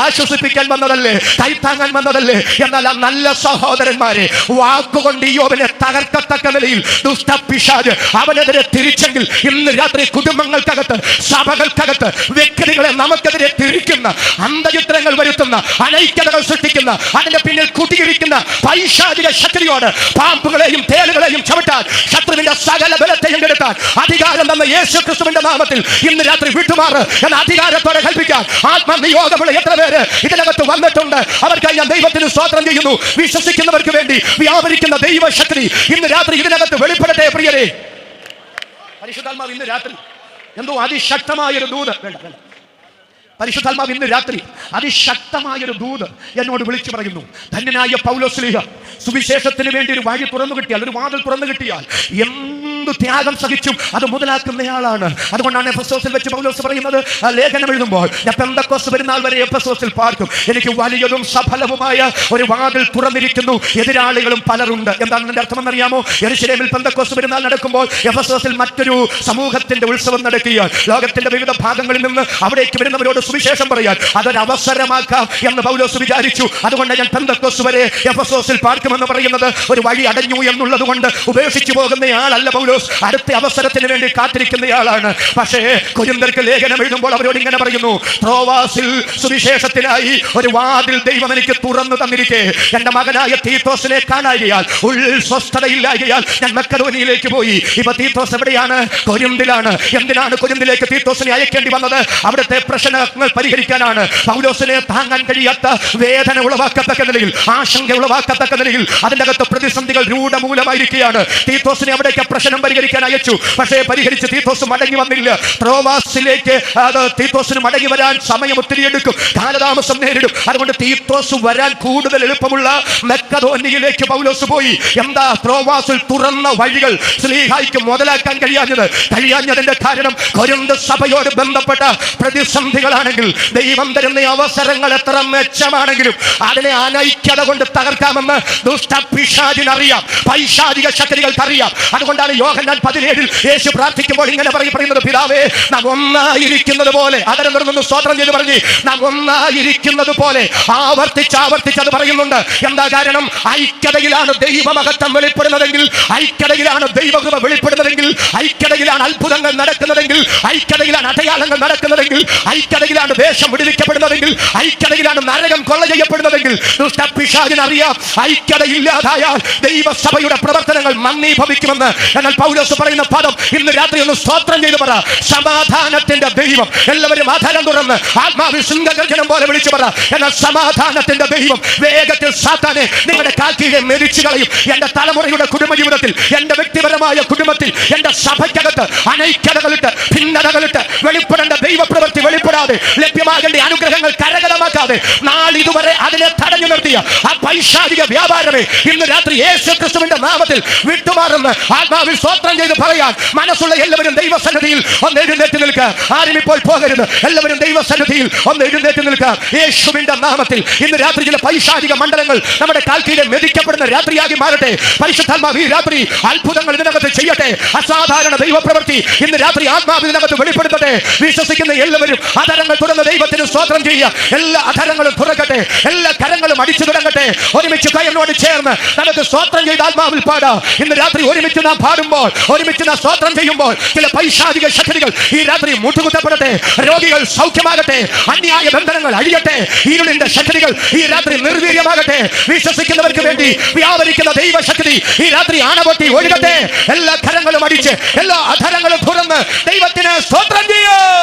ആശ്വസിപ്പിക്കാൻ വന്നതല്ലേ, കൈത്താങ്ങാൻ വന്നതല്ലേ? എന്നാൽ ആ നല്ല സഹോദരന്മാരെ വാക്കുകൊണ്ട് ഇയ്യോബിനെ തകർക്കത്തക്ക നിലയിൽ ദുഷ്ടപിശാച് അവനെതിരെ തിരിച്ചെങ്കിൽ ഇന്ന് രാത്രി കുടുംബങ്ങൾക്കകത്ത്, സഭകൾക്കകത്ത്, വ്യക്തികളെ നമുക്കെതിരെ തിരിക്കുന്ന, അന്തചിത്രങ്ങൾ വരുത്തുന്ന, അനൈക്യതകൾ സൃഷ്ടിക്കുന്ന, അതിന്റെ പിന്നിൽ കുടിയിരിക്കുന്ന പൈശാചിക ശക്തിയോട് പാമ്പുകളെയും തേളുകളെയും ചവിട്ടാൻ, ശത്രുവിന്റെ സകല ബലത്തെയും കെടുത്താൻ അധികാരം തന്ന യേശു ക്രിസ്തുവിന്റെ നാമത്തിൽ ഇന്ന് രാത്രി വിട്ടുമാറ് എന്ന അധികാരത്തോടെ കൽപ്പിക്കാൻ ആത്മനിയോഗമുള്ള എത്ര പേര് ഇതിനകത്ത് വന്നിട്ടുണ്ട്? അവർക്കായി ഞാൻ ദൈവത്തിന് സ്തോത്രം ചെയ്യുന്നു. വിശ്വസിക്കുന്നവർക്ക് വേണ്ടി വ്യാപരിക്കുന്ന ദൈവശക്തി ഇന്ന് രാത്രി ഇതിനകത്ത് വെളിപ്പെടട്ടെ. പ്രിയരെ, പരിശുദ്ധാത്മാവ് ഇന്ന് രാത്രി എന്തോ അതിശക്തമായൊരു ദൂത് പരിശുദ്ധാത്മാവ് ഇന്ന് രാത്രി അതിശക്തമായൊരു ദൂത് എന്നോട് വിളിച്ചു പറയുന്നു. ധന്യനായ പൗലോസ് ശ്ലീഹ സുവിശേഷത്തിന് വേണ്ടി ഒരു വഴി തുറന്നു കിട്ടിയാൽ, ഒരു വാതിൽ തുറന്നു കിട്ടിയാൽ എന്ത് ത്യാഗം സഹിച്ചും അത് മുതലാക്കുന്നയാളാണ്. അതുകൊണ്ടാണ് എഫെസോസിൽ വെച്ച് പൗലോസ് പറയുന്നത്, ലേഖനം എഴുതുമ്പോൾ ഞാൻ പെന്തക്കോസ്ത് പെരുന്നാൾ വരെ എഫെസോസിൽ പാർക്കും, എനിക്ക് വലിയതും സഫലവുമായ ഒരു വാതിൽ തുറന്നിരിക്കുന്നു, എതിരാളികളും പലരുണ്ട്. എന്താണ് അതിന്റെ അർത്ഥമെന്നറിയാമോ? യെരൂശലേമിൽ പെന്തക്കോസ്ത് പെരുന്നാൾ നടക്കുമ്പോൾ എഫെസോസിൽ മറ്റൊരു സമൂഹത്തിന്റെ ഉത്സവം നടക്കുകയാൽ ലോകത്തിന്റെ വിവിധ ഭാഗങ്ങളിൽ നിന്ന് അവിടേക്ക് വരുന്നവരോട് സുവിശേഷം പറയാൻ അതൊരു അവസരമാക്കാം എന്ന് പൗലോസ് വിചാരിച്ചു. അതുകൊണ്ട് ഞാൻ പെന്തക്കോസ്ത് വരെ എഫെസോസിൽ പാർക്കുമെന്ന് പറയുന്നത് ഒരു വഴി അടഞ്ഞു എന്നുള്ളത് കൊണ്ട് ഉപേക്ഷിച്ചു പോകുന്നയാളല്ല പൗലോസ്, അടുത്ത അവസരത്തിന് വേണ്ടി കാത്തിരിക്കുന്നയാളാണ്. പക്ഷേ കൊരിന്ത്യർക്ക് ലേഖനം എഴുതുമ്പോൾ അവരോട് ഇങ്ങനെ പറയുന്നു, ത്രോവാസിൽ സുവിശേഷത്തിനായി ഒരു വാതിൽ ദൈവം എനിക്ക് തുറന്നു തന്നിരിക്കെ എന്റെ മകനായ തീത്തോസിനെ കാണായികയാൽ ഉള്ളിൽ സ്വസ്ഥതയില്ലായകയാൽ ഞാൻ മക്കദോനിയയിലേക്ക് പോയി. ഇപ്പൊ തീത്തോസ് എവിടെയാണ്? കൊരിന്തിലാണ്. എന്തിനാണ് കൊരിന്തിലേക്ക് തീത്തോസിനെ അയക്കേണ്ടി വന്നത്? അവിടുത്തെ പ്രശ്നങ്ങൾ പരിഹരിക്കാനാണ്. പൗലോസിനെ താങ്ങാൻ കഴിയാത്ത വേദന ഉളവാക്കത്തക്ക നിലയിൽ, ആശങ്ക ഉളവാക്കത്തക്ക നിലയിൽ അതിന്റെ അകത്ത് പ്രതിസന്ധികൾ രൂഢമൂലമായിരിക്കുകയാണ്. തീത്തോസിനെ അവിടേക്ക് പ്രശ്നം പരിഹരിക്കാൻ അയച്ചു. പക്ഷേ പരിഹരിച്ച് തീത്തോസ് മടങ്ങി വന്നില്ല. ത്രോവാസിലേക്ക് തീത്തോസിന് മടങ്ങി വരാൻ സമയം ഒത്തിരി എടുക്കും, കാലതാമസം നേരിടും. അതുകൊണ്ട് തീത്തോസ് വരാൻ കൂടുതൽ എളുപ്പമുള്ള മക്കദോനിയയിലേക്ക് പൗലോസ് പോയി. എന്താ ത്രോവാസിൽ തുറന്ന വഴികൾ സ്ലീഹായ്ക്ക് മുതലാക്കാൻ കഴിയാഞ്ഞതിന്റെ കാരണം കൊരിന്ത് സഭയോട് ബന്ധപ്പെട്ട പ്രതിസന്ധികളാണെങ്കിൽ ദൈവം തരുന്ന അവസരങ്ങൾ എത്ര മെച്ചമാണെങ്കിലും അതിനെ അനൈക്യത കൊണ്ട് തകർക്കാമെന്ന് ദുഷ്ടപിശാചിനറിയാം, പൈശാചിക ശക്തികൾക്കറിയാം. അതുകൊണ്ടാണ് യോഹന്നാൻ 17 യേശു പ്രാർത്ഥിക്കുമ്പോൾ ഇങ്ങനെ പറയുന്നത്, പിതാവേ നാം ഒന്നായിരിക്കുന്നത് പോലെ, അതരം തുറന്നു സ്തോത്രം ചെയ്ത് പറഞ്ഞ് നാം ഒന്നായിരിക്കുന്നത് പോലെ ആവർത്തിച്ച് അത് പറയുന്നുണ്ട്. എന്താ കാരണം? ഐക്യതയിലാണ് ദൈവമഹത്വം വെളിപ്പെടുന്നതെങ്കിൽ, ഐക്യതയിലാണ് ദൈവകൃപ വെളിപ്പെടുന്നതെങ്കിൽ, ഐക്യതയിലാണ് അത്ഭുതങ്ങൾ നടക്കുന്നതെങ്കിൽ, ഐക്യതയിലാണ് അടയാളങ്ങൾ നടക്കുന്നതെങ്കിൽ, ഐക്യതയിലാണ് ദേശം വിടുവിക്കപ്പെടുന്നതെങ്കിൽ, ഐക്യതയിലാണ് നരകം കൊള്ള ചെയ്യപ്പെടുന്നതെങ്കിൽ ദുഷ്ടപിശാചിനറിയാം ഐക്യതയില്ലാതായാൽ ദൈവസഭയുടെ പ്രവർത്തനങ്ങൾ മന്ദീഭവിക്കുമെന്ന്. എന്നാൽ പൗലോസ് പറയുന്ന പദം ഇന്ന് രാത്രി ഒന്ന് സ്തോത്രം ചെയ്ത് പറ, സമാധാനത്തിന്റെ ദൈവം. എല്ലാവരും ആധാരം തുറന്ന് ആത്മാവിൽ സിംഹഗർജനം പോലെ വിളിച്ചു പറ, എന്നാൽ സമാധാനത്തിന്റെ ദൈവം വേഗത്തിൽ സാത്താനെ നിങ്ങളുടെ കാൽക്കീഴെ മെതിച്ചു കളയും. എന്റെ തലമുറയുടെ കുടുംബജീവിതത്തിൽ, എന്റെ വ്യക്തിപരമായ കുടുംബത്തിൽ, എന്റെ സഭയ്ക്കകത്ത് അനൈക്യതകളിട്ട്, ഭിന്നതകളിട്ട് വെളിപ്പെടേണ്ട ദൈവപ്രവൃത്തി വെളിപ്പെടാതെ, ലഭ്യമാകേണ്ട അനുഗ്രഹങ്ങൾ കരകതമാക്കാതെ നാളിതുവരെ അതിനെ തടഞ്ഞു നിർത്തിയ ആ പൈശാചിക വ്യാപാരമേ ഇന്ന് രാത്രി യേശു ക്രിസ്തുവിന്റെ നാമത്തിൽ വിട്ടുമാറുന്ന ആത്മാവിൽ സ്തോത്രം ചെയ്ത് പറയാൻ മനസ്സുള്ള എല്ലാവരും ദൈവസന്നിധിയിൽ ഒന്ന് എഴുന്നേറ്റ് നിൽക്കുക. ആരും ഇപ്പോൾ പോകരുത്, എല്ലാവരും ദൈവസന്നിധിയിൽ ഒന്ന് എഴുന്നേറ്റ് നിൽക്കുക. യേശുവിന്റെ നാമത്തിൽ ഇന്ന് രാത്രി ചില പൈശാചിക മണ്ഡലങ്ങൾ നമ്മുടെ കാൽക്കീഴെ മെതിക്കപ്പെടുന്ന രാത്രിയാകി മാറട്ടെ. പരിശുദ്ധാത്മാവ് ഈ രാത്രി അത്ഭുതങ്ങൾ ഇതിനകത്ത് ചെയ്യട്ടെ. അസാധാരണ ദൈവപ്രവൃത്തി ഇന്ന് രാത്രി ആത്മാവ് ഇതിനകത്ത് വെളിപ്പെടുത്തട്ടെ. വിശ്വസിക്കുന്ന എല്ലാവരും അധരങ്ങൾ തുറന്ന് ദൈവത്തിന് സ്തോത്രം ചെയ്യുക. എല്ലാ അധരങ്ങളും തുറക്കട്ടെ, എല്ലാ കരങ്ങളും അടിച്ചു തുടങ്ങട്ടെ. ഒരുമിച്ച് കയറിനോട് ചേർന്ന് നമുക്ക് സ്തോത്രം ചെയ്ത് ആത്മാവിൽ പാടാം. ഇന്ന് രാത്രി ഒരുമിച്ച് നാം പാടുമ്പോൾ, ഒരുമിച്ച് നാം സ്തോത്രം ചെയ്യുമ്പോൾ ചില പൈശാചിക ശക്തികൾ ഈ രാത്രി മുട്ടുകുത്തപ്പെടട്ടെ. രോഗികൾ സൗഖ്യമാകട്ടെ, അന്യായ ബന്ധനങ്ങൾ അഴിയട്ടെ, ഇരുളിന്റെ ശക്തികൾ ഈ രാത്രി നിർവീര്യമാകട്ടെ. വിശ്വസിക്കുന്നവർക്ക് വേണ്ടി വ്യാപരിക്കുന്ന ദൈവശക്തി ഈ രാത്രി ആണപൊട്ടി ഒഴുകട്ടെ. എല്ലാ കരങ്ങളും അടിച്ച്, എല്ലാ അധരങ്ങളും തുറന്ന് ദൈവത്തിന് സ്തോത്രം ചെയ്യും.